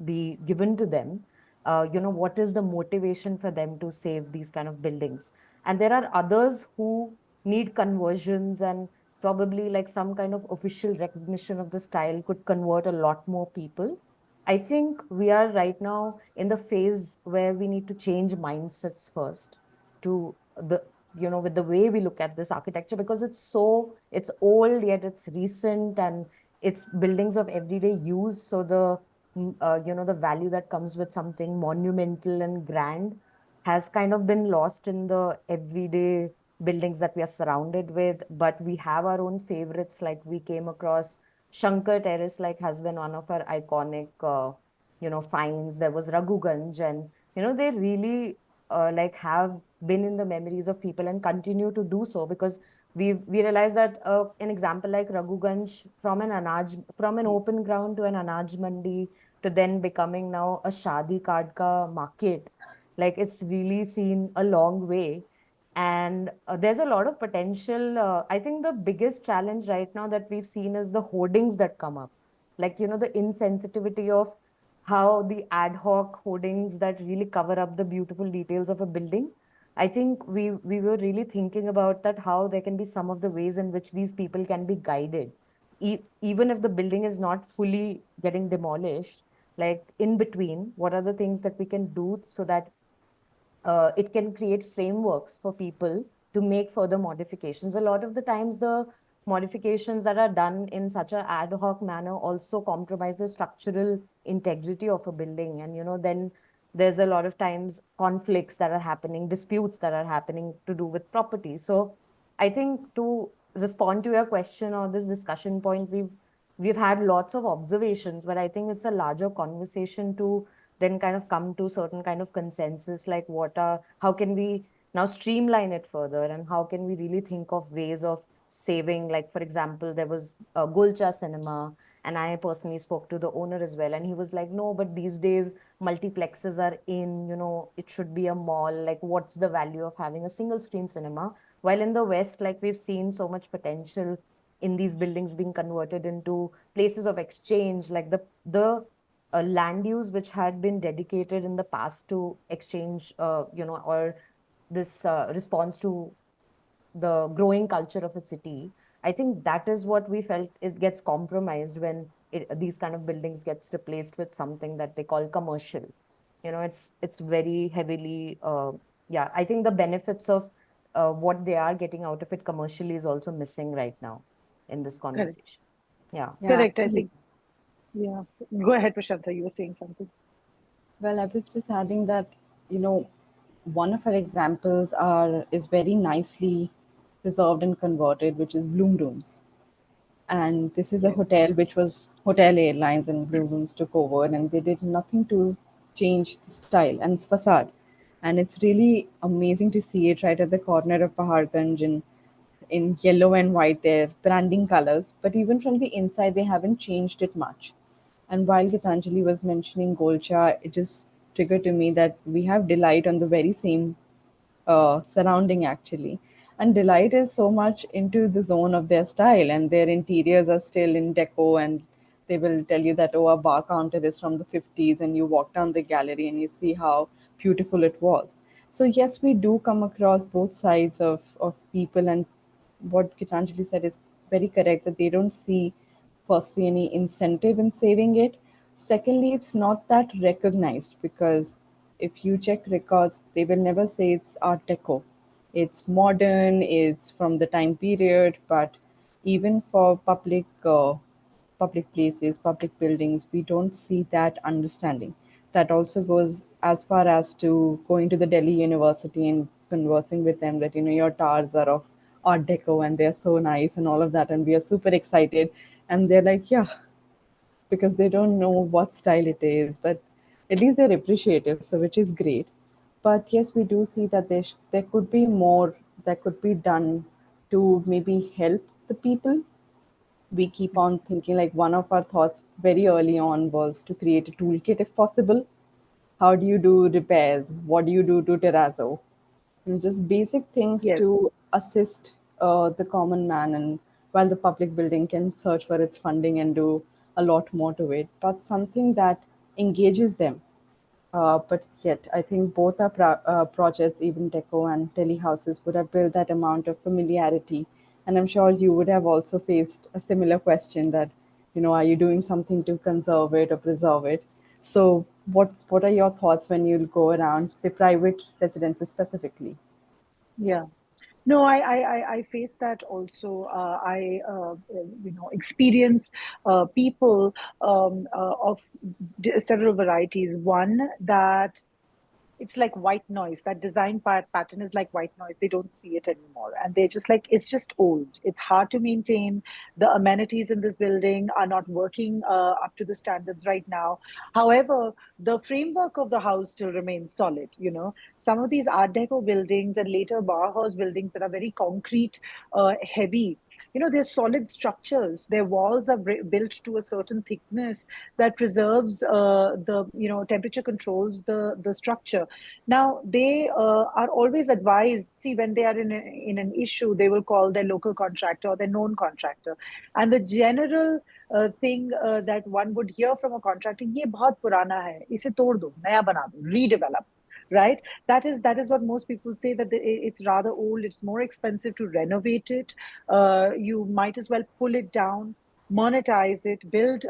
be given to them. What is the motivation for them to save these kind of buildings? And there are others who need conversions, and probably like some kind of official recognition of the style could convert a lot more people. I think we are right now in the phase where we need to change mindsets first to the, with the way we look at this architecture, because it's old, yet it's recent, and it's buildings of everyday use. So the value that comes with something monumental and grand has kind of been lost in the everyday buildings that we are surrounded with. But we have our own favorites. Like, we came across Shankar Terrace, like, has been one of our iconic, finds. There was Raghuganj, and, they really, like, have been in the memories of people and continue to do so, because we realize that an example like Raghuganj, from an open ground to an Anaj Mandi, to then becoming now a Shadi Card ka market, like, it's really seen a long way. And there's a lot of potential. I think the biggest challenge right now that we've seen is the hoardings that come up. Like, the insensitivity of how the ad hoc hoardings that really cover up the beautiful details of a building. I think we were really thinking about that, how there can be some of the ways in which these people can be guided. Even if the building is not fully getting demolished, like, in between, what are the things that we can do so that it can create frameworks for people to make further modifications. A lot of the times, the modifications that are done in such an ad hoc manner also compromise the structural integrity of a building. And, then there's a lot of times conflicts that are happening, disputes that are happening to do with property. So I think, to respond to your question or this discussion point, we've had lots of observations, but I think it's a larger conversation to then kind of come to certain kind of consensus, like, how can we now streamline it further, and how can we really think of ways of saving. Like, for example, there was a Gulcha cinema, and I personally spoke to the owner as well, and he was like, no, but these days multiplexes are in, it should be a mall. Like, what's the value of having a single screen cinema? While in the West, like, we've seen so much potential in these buildings being converted into places of exchange, like the land use which had been dedicated in the past to exchange, or this response to the growing culture of a city. I think that is what we felt is gets compromised when these kind of buildings gets replaced with something that they call commercial. It's very heavily, yeah. I think the benefits of what they are getting out of it commercially is also missing right now in this Correct. conversation. Yeah. Yeah, Correct. I absolutely. think, yeah. Go ahead, Prashanta. You were saying something. Well, I was just adding that, you know, one of our examples is very nicely preserved and converted, which is Bloom Rooms. And this is a Yes. hotel which was Hotel Airlines, and Bloom Rooms took over, and they did nothing to change the style and its facade. And it's really amazing to see it right at the corner of Paharganj in yellow and white, their branding colors. But even from the inside, they haven't changed it much. And while Gitanjali was mentioning Golcha, it just triggered to me that we have Delight on the very same surrounding actually. And Delight is so much into the zone of their style, and their interiors are still in deco. And they will tell you that, oh, our bar counter is from the 50s, and you walk down the gallery and you see how beautiful it was. So, yes, we do come across both sides of people, and what Gitanjali said is very correct that they don't see firstly any incentive in saving it. Secondly, it's not that recognized because if you check records, they will never say it's Art Deco. It's modern, it's from the time period, but even for public places, public buildings, we don't see that understanding. That also goes as far as to going to the Delhi University and conversing with them that, your towers are of Art Deco and they're so nice and all of that. And we are super excited. And they're like, yeah, because they don't know what style it is, but at least they're appreciative, so which is great. But yes, we do see that there could be more that could be done to maybe help the people. We keep on thinking, like, one of our thoughts very early on was to create a toolkit if possible. How do you do repairs? What do you do to terrazzo? Just basic things Yes. to assist the common man, and while the public building can search for its funding and do a lot more to it, but something that engages them. But yet, I think both our projects, even Deco and Telehouses, would have built that amount of familiarity. And I'm sure you would have also faced a similar question that, are you doing something to conserve it or preserve it? So, what are your thoughts when you go around, say, private residences specifically? Yeah. No, I face that also. Experience people of several varieties. One that it's like white noise. That design pattern is like white noise. They don't see it anymore. And they're just like, it's just old. It's hard to maintain. The amenities in this building are not working up to the standards right now. However, the framework of the house still remains solid. Some of these Art Deco buildings and later Bauhaus buildings that are very concrete, heavy, they're solid structures. Their walls are built to a certain thickness that preserves the temperature controls the structure. Now they are always advised. See, when they are in an issue, they will call their local contractor or their known contractor, and the general thing that one would hear from a contractor, ये बहुत पुराना है, इसे तोड़ दो, नया बना दो, redevelop. Right, that is what most people say, that it's rather old, it's more expensive to renovate it. You might as well pull it down, monetize it, build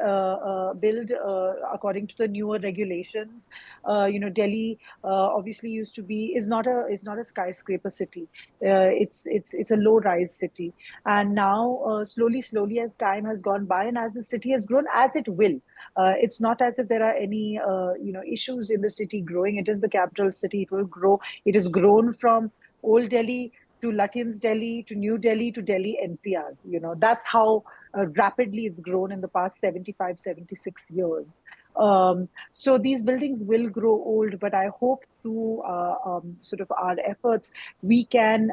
according to the newer regulations. Delhi obviously is not a skyscraper city. It's a low rise city, and now slowly as time has gone by and as the city has grown, as it will. It's not as if there are any issues in the city growing. It is the capital city. It will grow. It has grown from old Delhi to Lutyens Delhi to New Delhi to Delhi NCR. That's how rapidly it's grown in the past 75, 76 years. So these buildings will grow old, but I hope through sort of our efforts, we can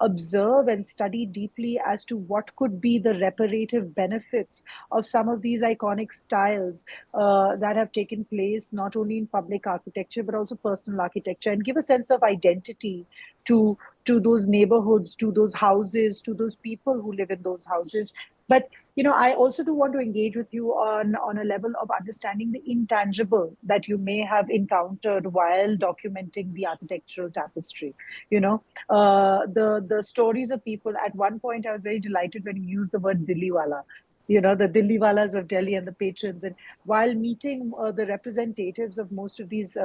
observe and study deeply as to what could be the reparative benefits of some of these iconic styles that have taken place not only in public architecture but also personal architecture, and give a sense of identity to to those neighborhoods, to those houses, to those people who live in those houses. But I also do want to engage with you on a level of understanding the intangible that you may have encountered while documenting the architectural tapestry. The stories of people. At one point, I was very delighted when you used the word Dilliwala. The Dilliwalas of Delhi and the patrons. And while meeting the representatives of most of these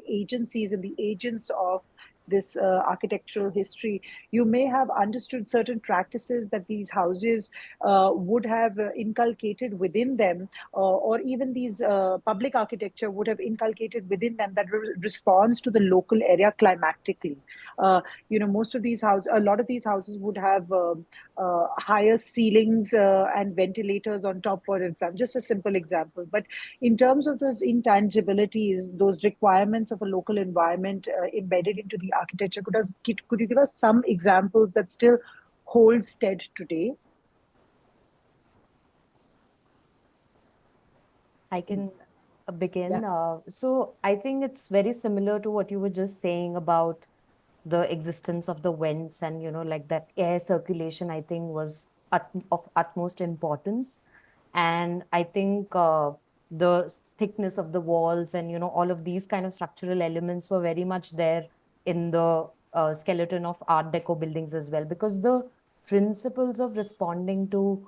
agencies and the agents of this architectural history, you may have understood certain practices that these houses would have inculcated within them, or even these public architecture would have inculcated within them, that responds to the local area climatically. Most of these houses, a lot of these houses would have higher ceilings and ventilators on top, for example. Just a simple example. But in terms of those intangibilities, those requirements of a local environment embedded into the architecture, could you give us some examples that still hold stead today? I can begin. Yeah. So I think it's very similar to what you were just saying about the existence of the vents and, like that air circulation, I think was of utmost importance. And I think the thickness of the walls and, all of these kind of structural elements were very much there in the skeleton of Art Deco buildings as well, because the principles of responding to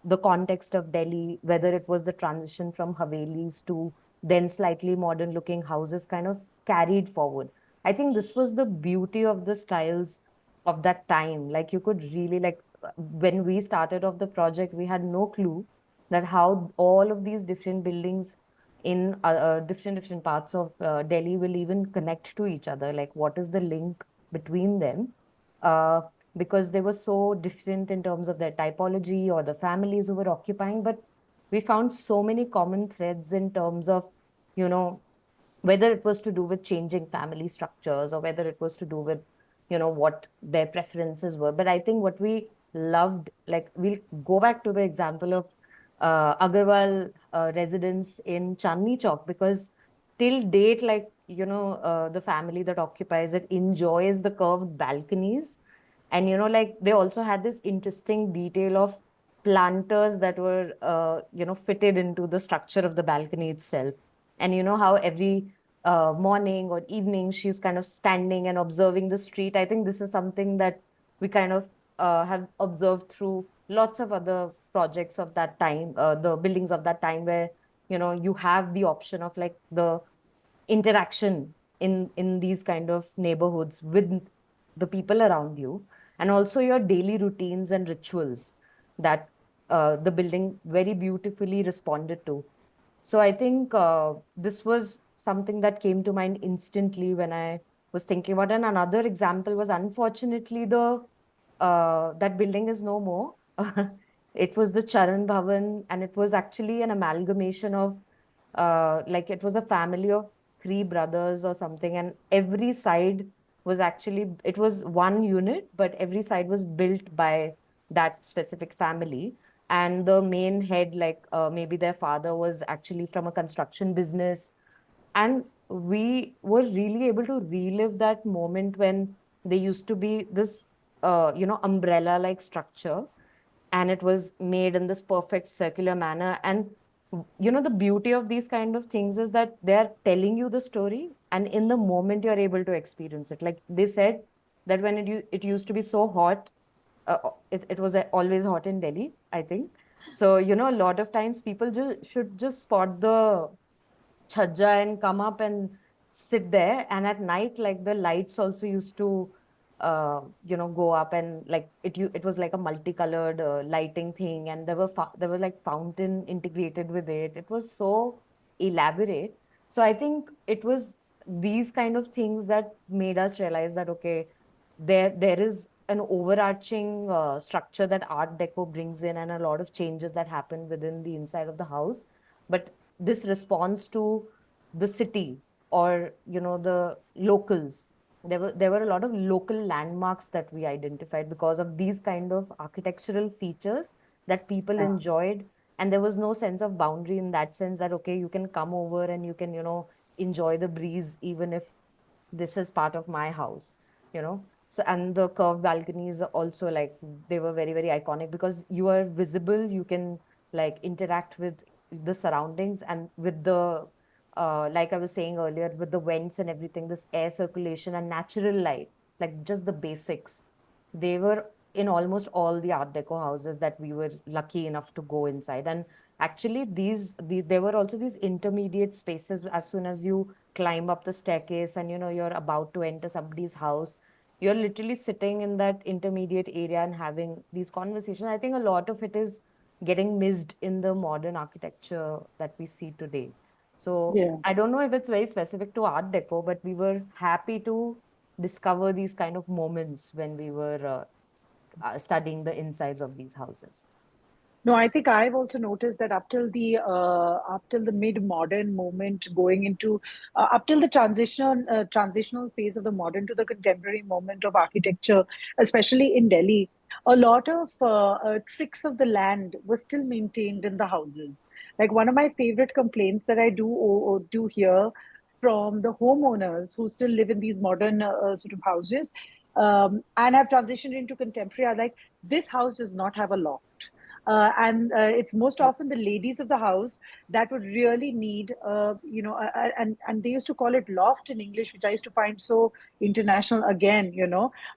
the context of Delhi, whether it was the transition from Havelis to then slightly modern looking houses, kind of carried forward. I think this was the beauty of the styles of that time. Like you could really when we started off the project, we had no clue that how all of these different buildings in different parts of Delhi will even connect to each other. Like what is the link between them? Uh, because they were so different in terms of their typology or the families who were occupying, but we found so many common threads in terms of, you know, whether it was to do with changing family structures or whether it was to do with, what their preferences were. But I think what we loved, like we'll go back to the example of Agarwal residence in Chandni Chowk, because till date, the family that occupies it enjoys the curved balconies. And, like they also had this interesting detail of planters that were, fitted into the structure of the balcony itself. And how every morning or evening she's kind of standing and observing the street. I think this is something that we kind of have observed through lots of other projects of that time, the buildings of that time, where you have the option of like the interaction in these kind of neighborhoods with the people around you, and also your daily routines and rituals that the building very beautifully responded to. So I think this was something that came to mind instantly when I was thinking about it. And another example was, unfortunately, the that building is no more. It was the Charan Bhavan, and it was actually an amalgamation of like it was a family of three brothers or something, and every side was actually, it was one unit, but every side was built by that specific family. And the main head, like maybe their father was actually from a construction business. And we were really able to relive that moment when there used to be this umbrella like structure, and it was made in this perfect circular manner. And the beauty of these kind of things is that they're telling you the story, and in the moment you're able to experience it. Like they said that when it used to be so hot, it was always hot in Delhi, I think. So a lot of times people should just spot the chhajja and come up and sit there. And at night, like the lights also used to go up, and like it was like a multicolored lighting thing, and there were like fountain integrated with it. It was so elaborate. So I think it was these kind of things that made us realize that, okay, there is an overarching structure that Art Deco brings in, and a lot of changes that happen within the inside of the house. But this response to the city, or the locals. There were a lot of local landmarks that we identified because of these kind of architectural features that people Yeah. enjoyed. And there was no sense of boundary, in that sense that, okay, you can come over and you can enjoy the breeze, even if this is part of my house. So, and the curved balconies are also, like, they were very, very iconic because you are visible, you can like interact with the surroundings, and with the like I was saying earlier, with the vents and everything, this air circulation and natural light, like just the basics, they were in almost all the Art Deco houses that we were lucky enough to go inside. And actually, there were also these intermediate spaces. As soon as you climb up the staircase and you're about to enter somebody's house, you're literally sitting in that intermediate area and having these conversations. I think a lot of it is getting missed in the modern architecture that we see today. So Yeah. I don't know if it's very specific to Art Deco, but we were happy to discover these kind of moments when we were studying the insides of these houses? No, I think I've also noticed that up till the mid-modern moment, going into up till the transitional phase of the modern to the contemporary moment of architecture, especially in Delhi, a lot of tricks of the land were still maintained in the houses. Like one of my favorite complaints that I do hear from the homeowners who still live in these modern sort of houses and have transitioned into contemporary are like, this house does not have a loft. And it's most often the ladies of the house that would really need, and they used to call it loft in English, which I used to find so international again,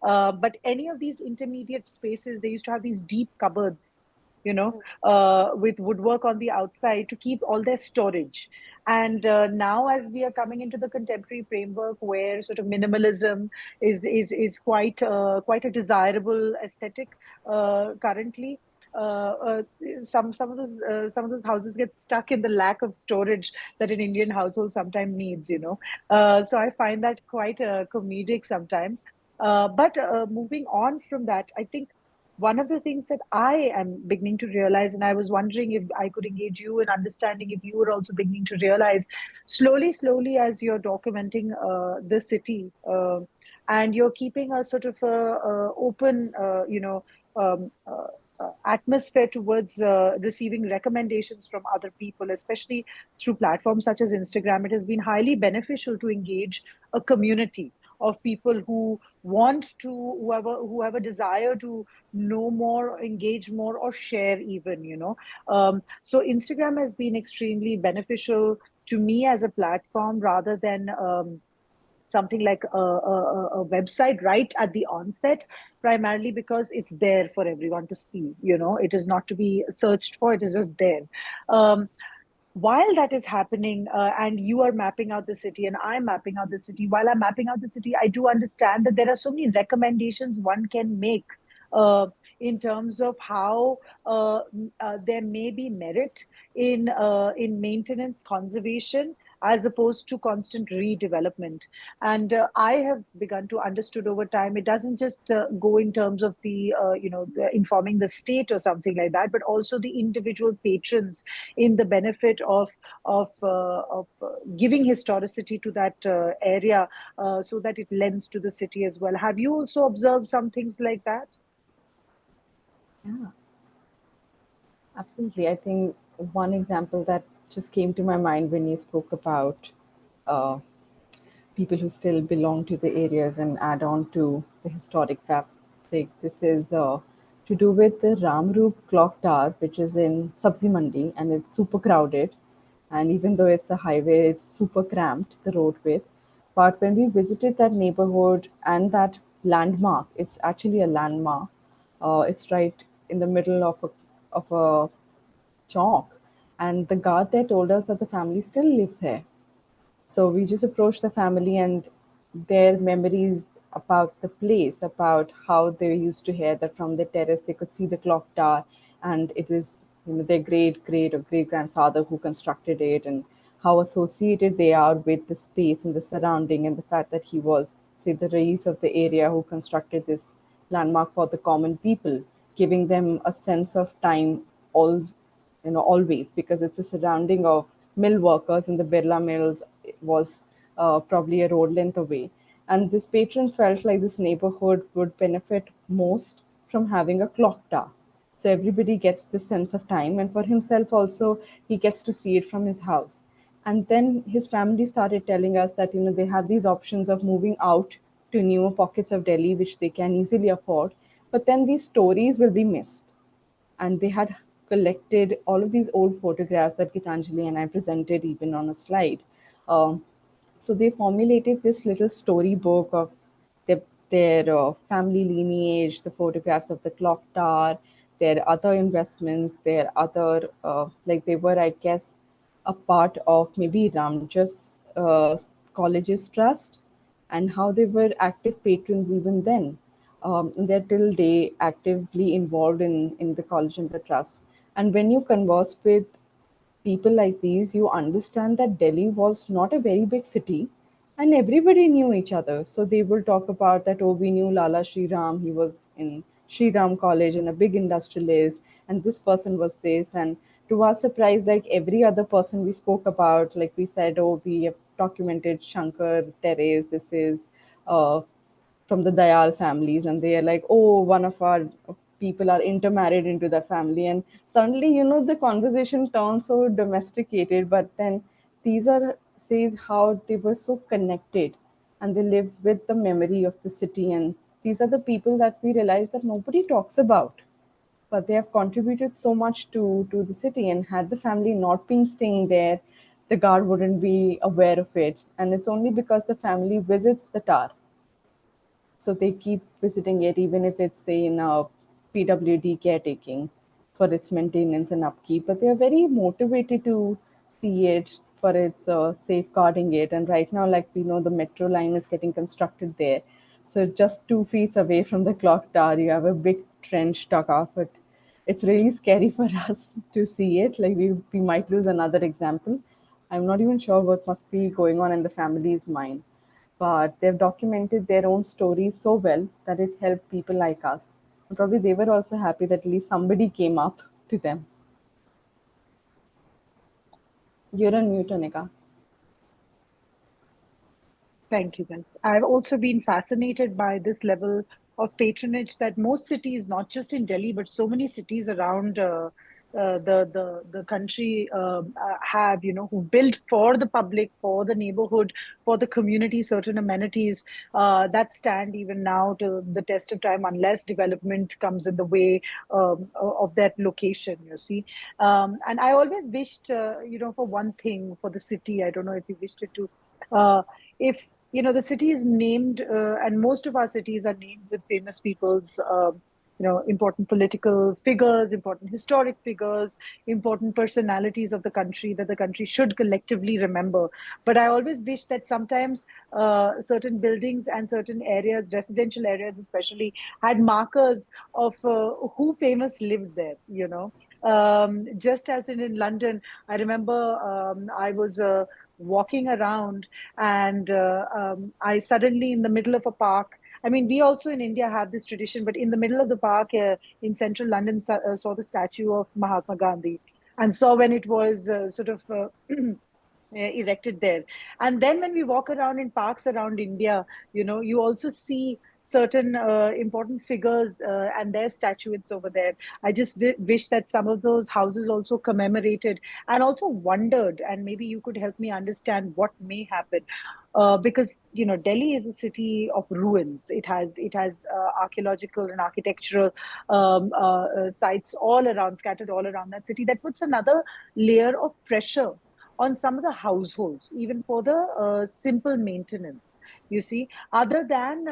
But any of these intermediate spaces, they used to have these deep cupboards, with woodwork on the outside to keep all their storage. And now, as we are coming into the contemporary framework, where sort of minimalism is quite a desirable aesthetic currently, uh, some of those houses get stuck in the lack of storage that an Indian household sometimes needs. So I find that quite comedic sometimes. But moving on from that, I think one of the things that I am beginning to realize, and I was wondering if I could engage you in understanding if you were also beginning to realize, slowly, as you're documenting the city, and you're keeping a sort of open, atmosphere towards receiving recommendations from other people, especially through platforms such as Instagram. It has been highly beneficial to engage a community of people who want to, who have a desire to know more, engage more, or share even. So Instagram has been extremely beneficial to me as a platform rather than something like a website right at the onset, primarily because it's there for everyone to see. It is not to be searched for, it is just there. While that is happening, and you are mapping out the city and I'm mapping out the city, while I'm mapping out the city, I do understand that there are so many recommendations one can make in terms of how there may be merit in maintenance, conservation, as opposed to constant redevelopment. And I have begun to understood over time, it doesn't just go in terms of the informing the state or something like that, but also the individual patrons in the benefit of giving historicity to that area, so that it lends to the city as well. Have you also observed some things like that? Yeah, absolutely. I think one example that just came to my mind when you spoke about uh, people who still belong to the areas and add on to the historic fabric. This is to do with the Ramroop clock tower, which is in Sabzi Mandi, and it's super crowded. And even though it's a highway, it's super cramped, the road width. But when we visited that neighborhood and that landmark, it's actually a landmark. It's right in the middle of a chalk, and the guard there told us that the family still lives here. So we just approached the family and their memories about the place, about how they used to hear that from the terrace they could see the clock tower, and it is their great or great grandfather who constructed it, and how associated they are with the space and the surrounding, and the fact that he was, say, the rais of the area who constructed this landmark for the common people, giving them a sense of time all always, because it's a surrounding of mill workers, and the Birla mills was probably a road length away. And this patron felt like this neighborhood would benefit most from having a clock tower. So everybody gets this sense of time, and for himself also, he gets to see it from his house. And then his family started telling us that they have these options of moving out to newer pockets of Delhi, which they can easily afford, but then these stories will be missed. And they had collected all of these old photographs that Geetanjali and I presented even on a slide. Um, so they formulated this little storybook of their family lineage, the photographs of the clock tower, their other investments, their other, like they were, I guess, a part of maybe Ramjas College's trust, and how they were active patrons even then. They're till day actively involved in the college and the trust. And when you converse with people like these, you understand that Delhi was not a very big city. and everybody knew each other. So they will talk about that, oh, we knew Lala Shri Ram, he was in Shri Ram College and a big industrialist, and this person was this. And to our surprise, like every other person we spoke about, like we said, oh, we have documented Shankar, Therese, this is from the Dayal families, and they are like, oh, one of our people are intermarried into the family, and suddenly, the conversation turns so domesticated. But then these are say how they were so connected, and they live with the memory of the city, and these are the people that we realize that nobody talks about, but they have contributed so much to the city. And had the family not been staying there, the guard wouldn't be aware of it, and it's only because the family visits the tower, so they keep visiting it, even if it's say in a PWD caretaking for its maintenance and upkeep. But they are very motivated to see it for its safeguarding it. And right now, like we know, the metro line is getting constructed there. So just 2 feet away from the clock tower, you have a big trench dug up. But it's really scary for us to see it. Like we might lose another example. I'm not even sure what must be going on in the family's mind, but they've documented their own stories so well that it helped people like us. And probably they were also happy that at least somebody came up to them. You're on mute, Anika. Thank you, guys. I've also been fascinated by this level of patronage that most cities, not just in Delhi, but so many cities around the country have, who build for the public, for the neighborhood, for the community, certain amenities that stand even now to the test of time, unless development comes in the way of that location, you see. And I always wished, for one thing for the city, I don't know if you wished it to, if the city is named, and most of our cities are named with famous people's, important political figures, important historic figures, important personalities of the country that the country should collectively remember. But I always wish that sometimes certain buildings and certain areas, residential areas especially, had markers of who famous lived there, just as in London. I remember I was walking around, and I suddenly, in the middle of a park, I mean, we also in India have this tradition, but in the middle of the park in central London, saw the statue of Mahatma Gandhi, and saw when it was sort of erected there. And then when we walk around in parks around India, you also see certain important figures and their statuettes over there. I just wish that some of those houses also commemorated and also wondered, and maybe you could help me understand what may happen. Because Delhi is a city of ruins. It has archaeological and architectural sites all around, scattered all around that city. That puts another layer of pressure on some of the households, even for the simple maintenance. You see, other than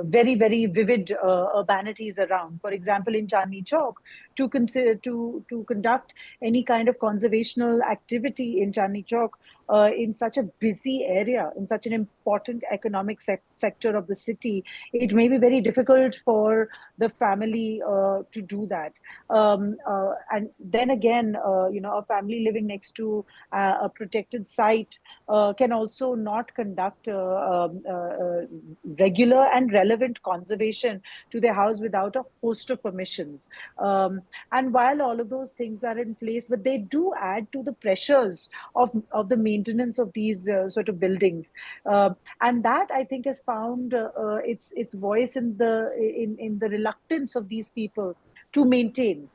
very very vivid urbanities around. For example, in Chandni Chowk, to conduct any kind of conservational activity in Chandni Chowk, in such a busy area, in such an important economic sector of the city, it may be very difficult for the family to do that. And then again, a family living next to a protected site can also not conduct regular and relevant conservation to their house without a host of permissions. And while all of those things are in place, but they do add to the pressures of the maintenance of these sort of buildings. And that, I think, has found its voice in the reluctance of these people to maintain.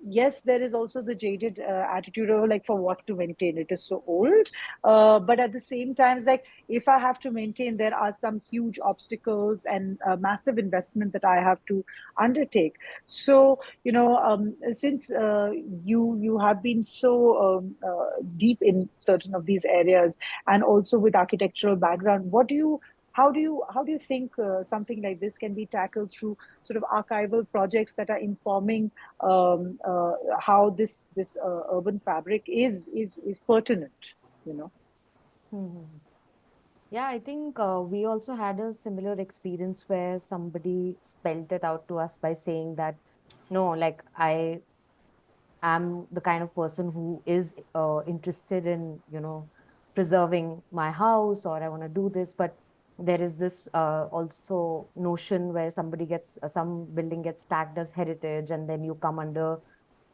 Yes, there is also the jaded attitude of, like, for what to maintain? It is so old. But at the same time, it's like, if I have to maintain, there are some huge obstacles and massive investment that I have to undertake. So, since you have been so deep in certain of these areas, and also with architectural background, how do you think something like this can be tackled through sort of archival projects that are informing how this urban fabric is pertinent, you know? Mhm. Yeah, I think we also had a similar experience where somebody spelled it out to us by saying that, no, like I'm the kind of person who is interested in, preserving my house, or I want to do this, but there is this also notion where somebody gets some building gets tagged as heritage, and then you come under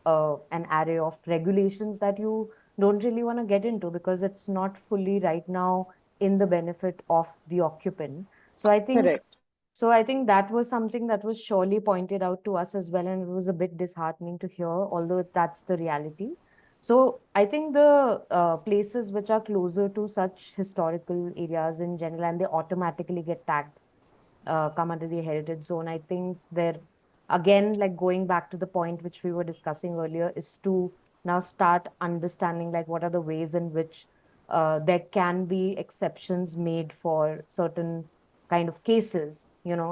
an array of regulations that you don't really want to get into because it's not fully right now in the benefit of the occupant. So I think Correct. so I think that was something that was surely pointed out to us as well, and it was a bit disheartening to hear, although that's the reality. So I think the places which are closer to such historical areas in general, and they automatically get tagged, come under the heritage zone. I think they're, again, like going back to the point which we were discussing earlier, is to now start understanding like what are the ways in which there can be exceptions made for certain kind of cases,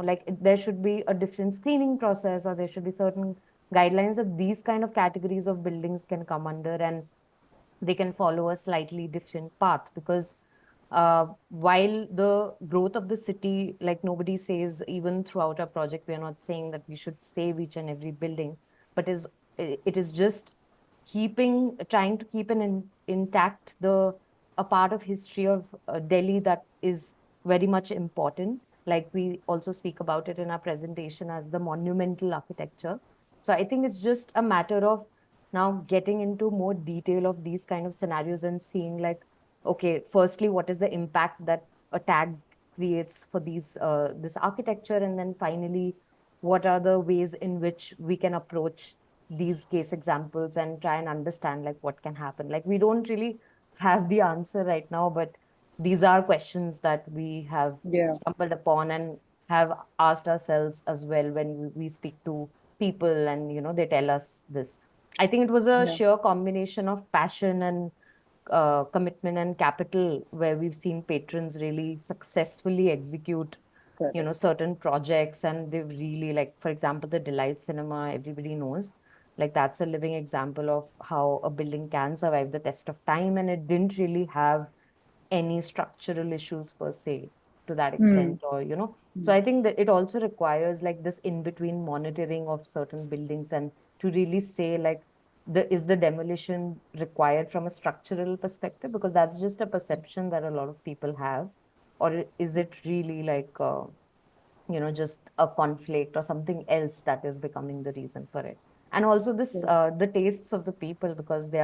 like there should be a different screening process, or there should be certain guidelines that these kind of categories of buildings can come under, and they can follow a slightly different path. Because while the growth of the city, like nobody says, even throughout our project, we are not saying that we should save each and every building, but it is just trying to keep intact a part of history of Delhi that is very much important. Like we also speak about it in our presentation as the monumental architecture. So I think it's just a matter of now getting into more detail of these kind of scenarios and seeing like, okay, firstly, what is the impact that a tag creates for this architecture, and then finally, what are the ways in which we can approach these case examples and try and understand like what can happen. Like we don't really have the answer right now, but these are questions that we have Yeah. stumbled upon and have asked ourselves as well when we speak to people, and they tell us this. I think it was a Yeah. sheer combination of passion and commitment and capital, where we've seen patrons really successfully execute Correct. certain projects, and they've really, like, for example, the Delight Cinema, everybody knows, like that's a living example of how a building can survive the test of time, and it didn't really have any structural issues per se to that Mm. extent, or so I think that it also requires like this in between monitoring of certain buildings, and to really say like, is the demolition required from a structural perspective, because that's just a perception that a lot of people have, or is it really like just a conflict or something else that is becoming the reason for it. And also this Yeah. the tastes of the people, because they,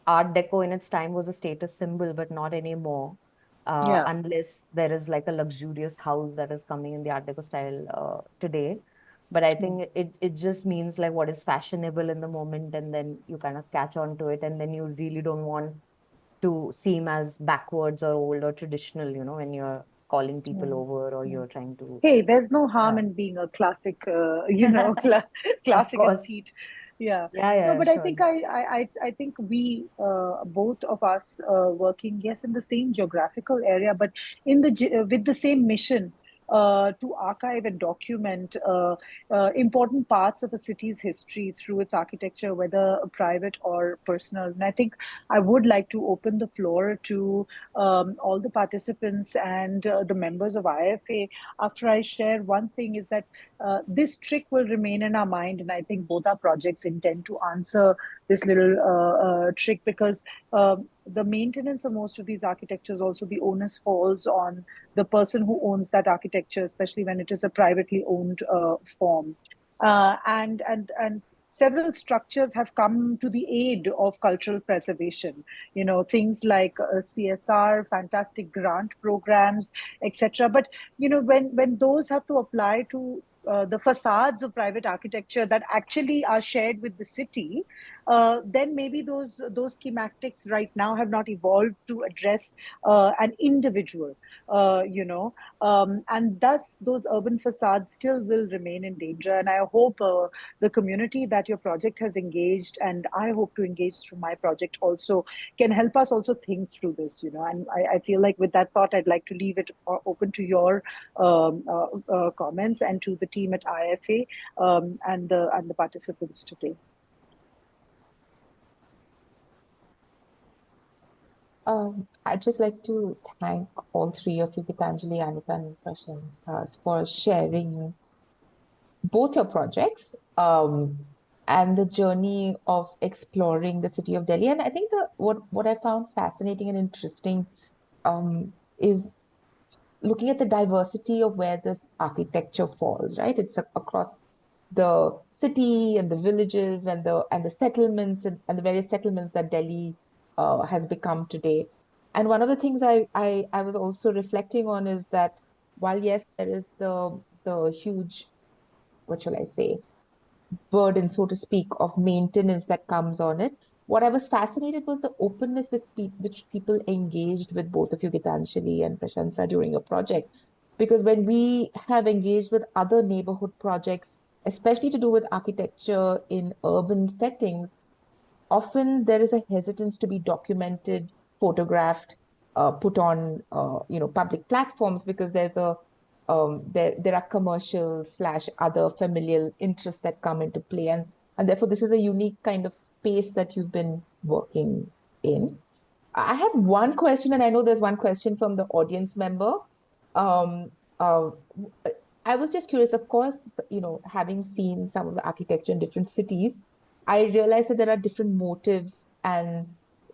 art deco in its time was a status symbol, but not anymore, Yeah. unless there is like a luxurious house that is coming in the art deco style today. But I Mm. think it just means like what is fashionable in the moment, and then you kind of catch on to it, and then you really don't want to seem as backwards or old or traditional, when you're calling people Yeah. over, or Yeah. you're trying to, Hey, there's no harm yeah. in being a classic, Of classic course. aesthete. Yeah. Yeah, No, yeah, but I think surely. I think we both of us working, yes, in the same geographical area, but with the same mission to archive and document important parts of a city's history through its architecture, whether private or personal. And I think I would like to open the floor to all the participants and the members of IFA after I share one thing is that this trick will remain in our mind. And I think both our projects intend to answer this little trick because the maintenance of most of these architectures, also the onus falls on the person who owns that architecture, especially when it is a privately owned form. And several structures have come to the aid of cultural preservation. Things like CSR, fantastic grant programs, etc. But when those have to apply to the facades of private architecture that actually are shared with the city, then maybe those schematics right now have not evolved to address an individual, and thus those urban facades still will remain in danger. And I hope the community that your project has engaged, and I hope to engage through my project also, can help us also think through this. And I feel like with that thought, I'd like to leave it open to your comments and to the team at IFA and the participants today. I'd just like to thank all three of you, Geetanjali, Anika, and Prashansa, for sharing both your projects. and the journey of exploring the city of Delhi. And I think what I found fascinating and interesting is looking at the diversity of where this architecture falls, right? It's across the city and the villages and the settlements and the various settlements that Delhi has become today. And one of the things I was also reflecting on is that while yes, there is the huge, what shall I say, burden, so to speak, of maintenance that comes on it. What I was fascinated was the openness with which people engaged with both of you, Gitanjali and Prashansa, during a project. Because when we have engaged with other neighborhood projects, especially to do with architecture in urban settings, often there is a hesitance to be documented, photographed, put on public platforms because there are commercial slash other familial interests that come into play, and therefore this is a unique kind of space that you've been working in. I have one question, and I know there's one question from the audience member. Um, uh, I was just curious, of course, having seen some of the architecture in different cities, I realized that there are different motives and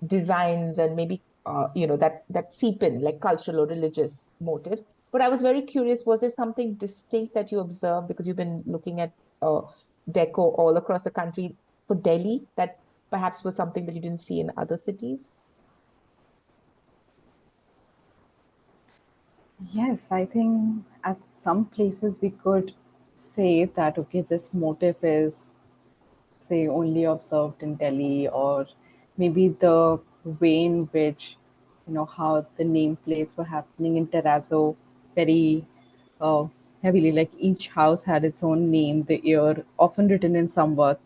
designs and maybe, that seep in, like cultural or religious motives. But I was very curious, was there something distinct that you observed because you've been looking at deco all across the country for Delhi that perhaps was something that you didn't see in other cities? Yes, I think at some places we could say that, okay, this motif is, say, only observed in Delhi, or maybe the way in which, how the nameplates were happening in Terrazzo very uh, heavily. Like each house had its own name, the year, often written in Samvat,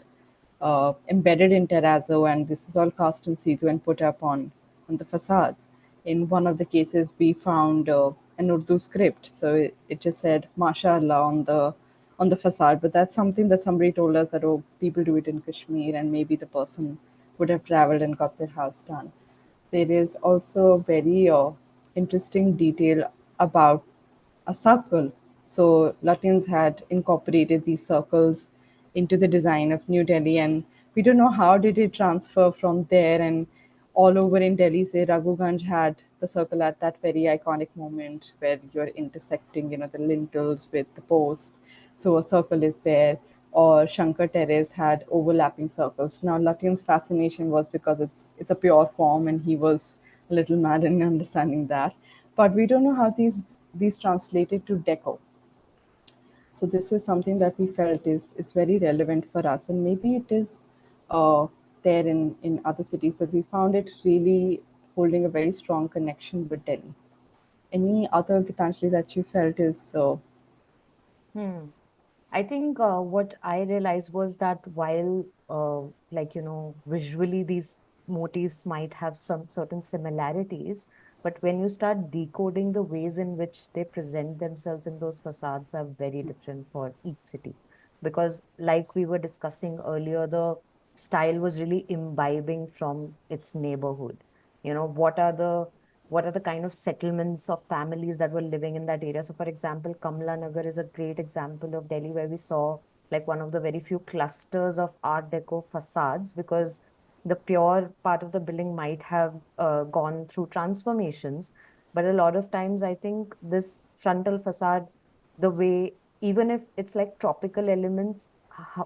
embedded in terrazzo, and this is all cast in situ and put up on the facades. In one of the cases, we found an Urdu script, so it just said "Mashallah" on the facade. But that's something that somebody told us that, oh, people do it in Kashmir, and maybe the person would have traveled and got their house done. There is also a very interesting detail about a circle. So Latins had incorporated these circles into the design of New Delhi, and we don't know how did it transfer from there. And all over in Delhi, say Raghuganj had the circle at that very iconic moment where you're intersecting, the lintels with the post. So a circle is there. Or Shankar Terrace had overlapping circles. Now Lutyens' fascination was because it's a pure form, and he was a little mad in understanding that. But we don't know how these translated to deco. So this is something that we felt is very relevant for us, and maybe it is there in other cities, but we found it really holding a very strong connection with Delhi. Any other Gitanjali that you felt is Hmm. I think what I realized was that while, visually these motifs might have some certain similarities, but when you start decoding the ways in which they present themselves in those facades are very different for each city. Because, like we were discussing earlier, the style was really imbibing from its neighborhood. What are the kind of settlements of families that were living in that area. So, for example, Kamla Nagar is a great example of Delhi where we saw like one of the very few clusters of Art Deco facades because the pure part of the building might have gone through transformations. But a lot of times, I think this frontal facade, the way, even if it's like tropical elements,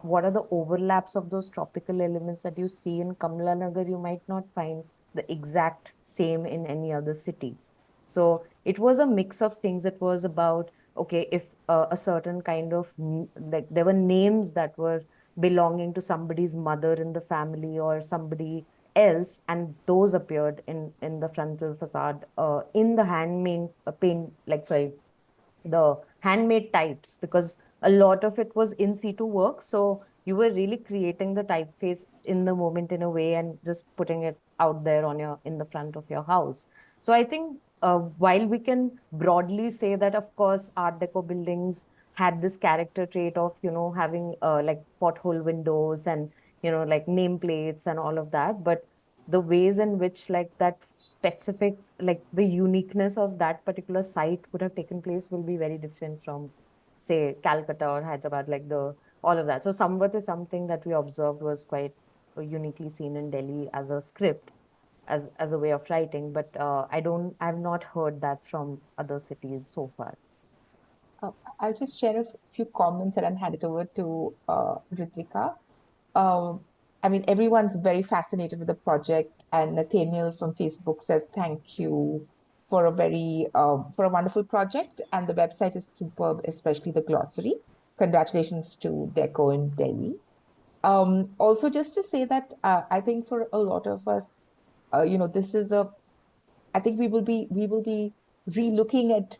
what are the overlaps of those tropical elements that you see in Kamla Nagar, you might not find the exact same in any other city. So it was a mix of things. It was about, okay, if a certain kind of, like, there were names that were belonging to somebody's mother in the family or somebody else, and those appeared in the frontal facade, in the handmade paint, like, sorry, the handmade types, because a lot of it was in situ work. So you were really creating the typeface in the moment in a way and just putting it out there on your in the front of your house. So I think while we can broadly say that, of course, Art Deco buildings had this character trait of, having like pothole windows and, like nameplates and all of that. But the ways in which like that specific, like the uniqueness of that particular site would have taken place will be very different from, say, Calcutta or Hyderabad, like the all of that. So Samvat is something that we observed was quite uniquely seen in Delhi as a script, as a way of writing. But I've not heard that from other cities so far. I'll just share a few comments and then hand it over to Ritvika. Um, I mean, everyone's very fascinated with the project, and Nathaniel from Facebook says thank you for a wonderful project, and the website is superb, especially the glossary. Congratulations to Deco in Delhi. Also, just to say that I think for a lot of us, this is a I think we will be relooking at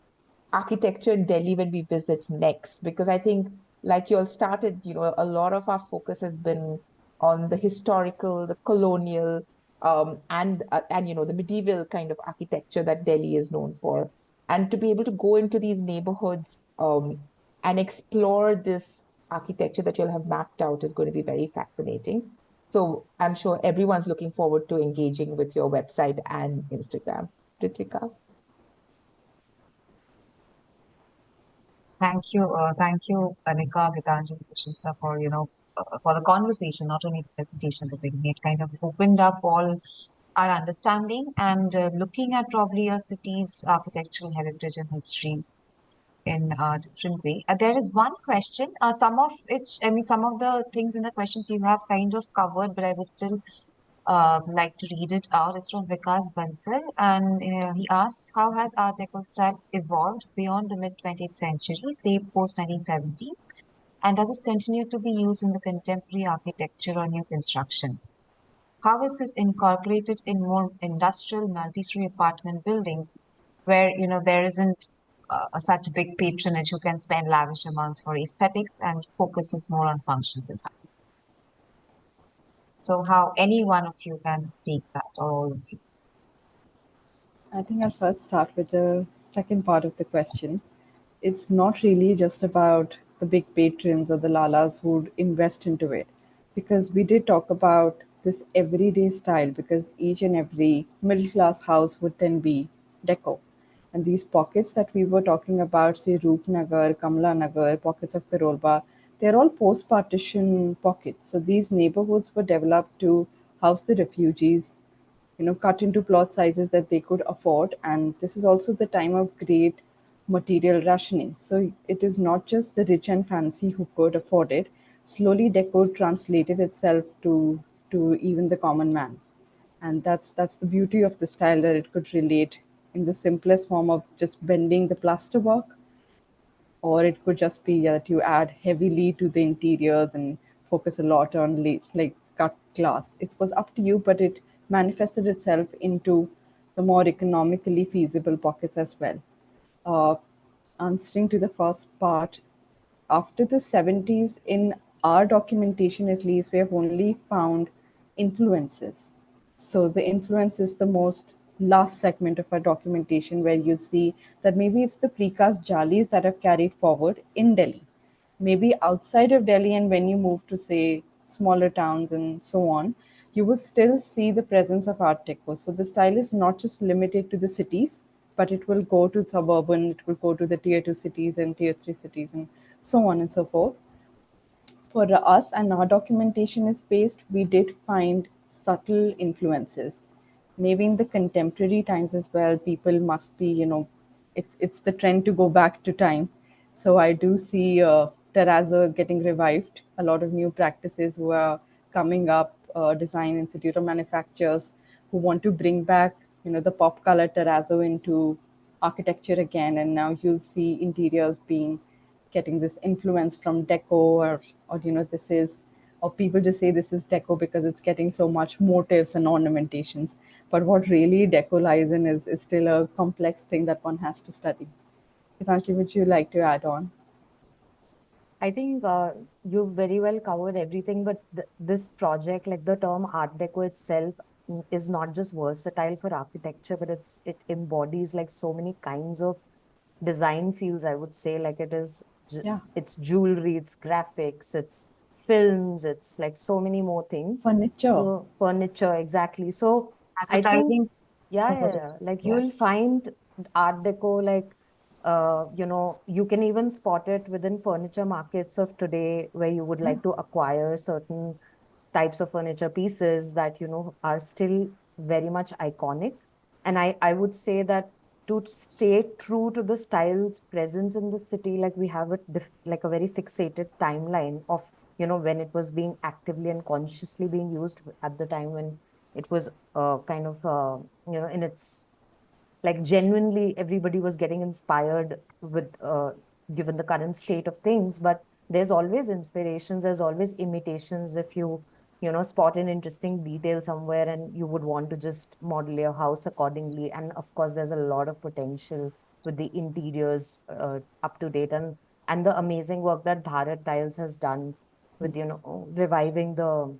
architecture in Delhi when we visit next, because I think, like you all started, a lot of our focus has been on the historical, the colonial, and the medieval kind of architecture that Delhi is known for. And to be able to go into these neighborhoods and explore this architecture that you'll have mapped out is going to be very fascinating. So I'm sure everyone's looking forward to engaging with your website and Instagram. Ritvika? Thank you, Anika, Geetanjali, Prashansa, for for the conversation, not only the presentation at the beginning. It kind of opened up all our understanding and looking at probably a city's architectural heritage and history in a different way. There is one question, some of the things in the questions you have kind of covered, but I would still like to read it out. It's from Vikas Bansal, and he asks, how has Art Deco style evolved beyond the mid 20th century, say post 1970s, and does it continue to be used in the contemporary architecture or new construction? How is this incorporated in more industrial multi-story apartment buildings where there isn't such big patronage who can spend lavish amounts for aesthetics and focuses more on functional design? So how any one of you can take that, or all of you? I think I'll first start with the second part of the question. It's not really just about the big patrons or the lalas who would invest into it, because we did talk about this everyday style, because each and every middle class house would then be deco. And these pockets that we were talking about, say Roopnagar, Kamla Nagar, pockets of Karolba, they're all post partition pockets. So these neighborhoods were developed to house the refugees, cut into plot sizes that they could afford. And this is also the time of great material rationing. So it is not just the rich and fancy who could afford it. Slowly, Deco translated itself to even the common man, and that's the beauty of the style, that it could relate in the simplest form of just bending the plasterwork, or it could just be that you add heavily to the interiors and focus a lot on like cut glass. It was up to you, but it manifested itself into the more economically feasible pockets as well. uh, Answering to the first part, after the 70s, in our documentation at least, we have only found influences. So the influence is the most last segment of our documentation, where you see that maybe it's the precast jalis that have carried forward in Delhi. Maybe outside of Delhi, and when you move to, say, smaller towns and so on, you will still see the presence of Art Deco. So the style is not just limited to the cities, but it will go to suburban, it will go to the tier 2 cities and tier 3 cities and so on and so forth. For us, and our documentation is based, we did find subtle influences. Maybe in the contemporary times as well, people must be, it's the trend to go back to time. So I do see terrazzo getting revived. A lot of new practices who are coming up, design institute of manufacturers who want to bring back, the pop color terrazzo into architecture again. And now you'll see interiors being getting this influence from deco, or this is, or people just say this is deco because it's getting so much motifs and ornamentations. But what really deco lies in is still a complex thing that one has to study. Gitanjali, would you like to add on? I think you've very well covered everything, but this project, like the term Art Deco itself, is not just versatile for architecture, but it embodies like so many kinds of design fields, I would say. Like Yeah, it's jewelry, it's graphics, it's films, it's like so many more things. furniture. So furniture, exactly. So I think, Advertising yeah, also yeah, yeah. different, Like yeah. you'll find Art Deco like You can even spot it within furniture markets of today, where you would like to acquire certain types of furniture pieces that, are still very much iconic. And I would say that to stay true to the style's presence in the city, like we have like a very fixated timeline of, when it was being actively and consciously being used at the time when it was kind of, in its like genuinely everybody was getting inspired with given the current state of things. But there's always inspirations, there's always imitations. If you spot an interesting detail somewhere and you would want to just model your house accordingly. And of course there's a lot of potential with the interiors up to date, and the amazing work that Bharat Tiles has done with reviving the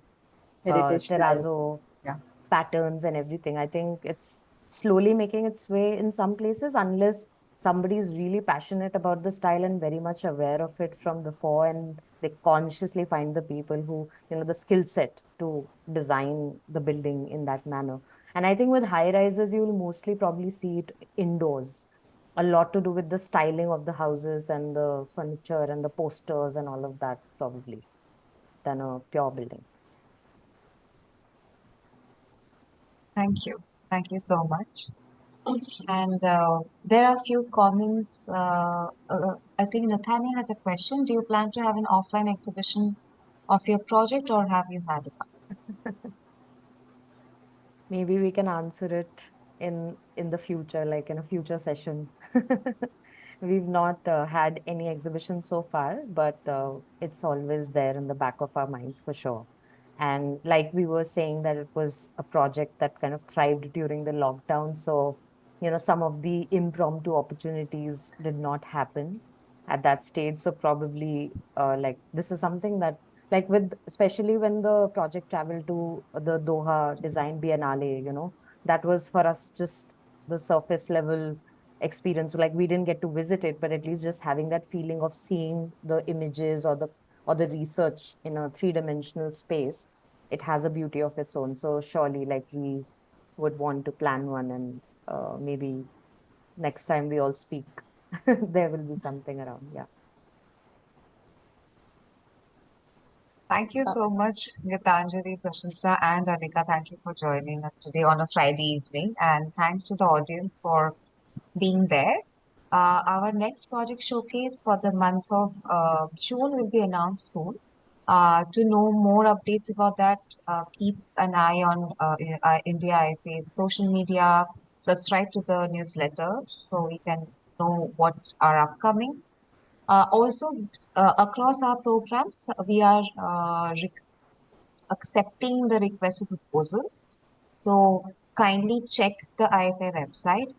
Heritage tiles. terrazzo Yeah. patterns and everything. I think it's slowly making its way in some places, unless somebody is really passionate about the style and very much aware of it from before, and they consciously find the people who, the skill set to design the building in that manner. And I think with high rises, you'll mostly probably see it indoors. A lot to do with the styling of the houses and the furniture and the posters and all of that, probably, than a pure building. Thank you. Thank you so much. And there are a few comments. I think Nathaniel has a question. Do you plan to have an offline exhibition of your project, or have you had one? Maybe we can answer it in the future, like in a future session. We've not had any exhibition so far, but it's always there in the back of our minds for sure. And like we were saying, that it was a project that kind of thrived during the lockdown. So, some of the impromptu opportunities did not happen at that stage. So probably like this is something that, like with, especially when the project traveled to the Doha Design Biennale, that was for us just the surface level experience. Like we didn't get to visit it, but at least just having that feeling of seeing the images or the research in a three-dimensional space, it has a beauty of its own. So surely, like we would want to plan one, and maybe next time we all speak, there will be something around. Yeah. Thank you so much, Geetanjali, Prashansa, and Anika. Thank you for joining us today on a Friday evening. And thanks to the audience for being there. Our next project showcase for the month of June will be announced soon. To know more updates about that, keep an eye on India IFA's social media, subscribe to the newsletter so we can know what are upcoming. Also, across our programs, we are accepting the request for proposals. So kindly check the IFA website.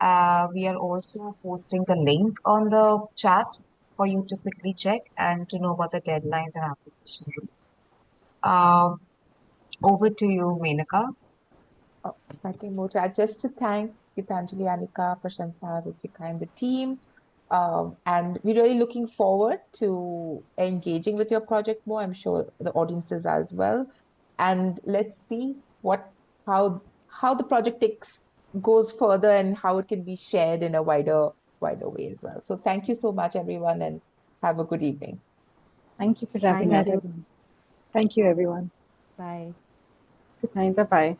We are also posting the link on the chat for you to quickly check and to know about the deadlines and application routes. Over to you, Menaka. Oh, nothing more to add. Just to thank Geetanjali, Anika, Prashansa, Ritika, and the team. And we're really looking forward to engaging with your project more. I'm sure the audiences are as well. And let's see how the project goes further and how it can be shared in a wider way as well. So thank you so much, everyone, and have a good evening. Thank you for Thank having Good night, us. you. everyone. Thank you, everyone. Bye. Good night. Bye bye.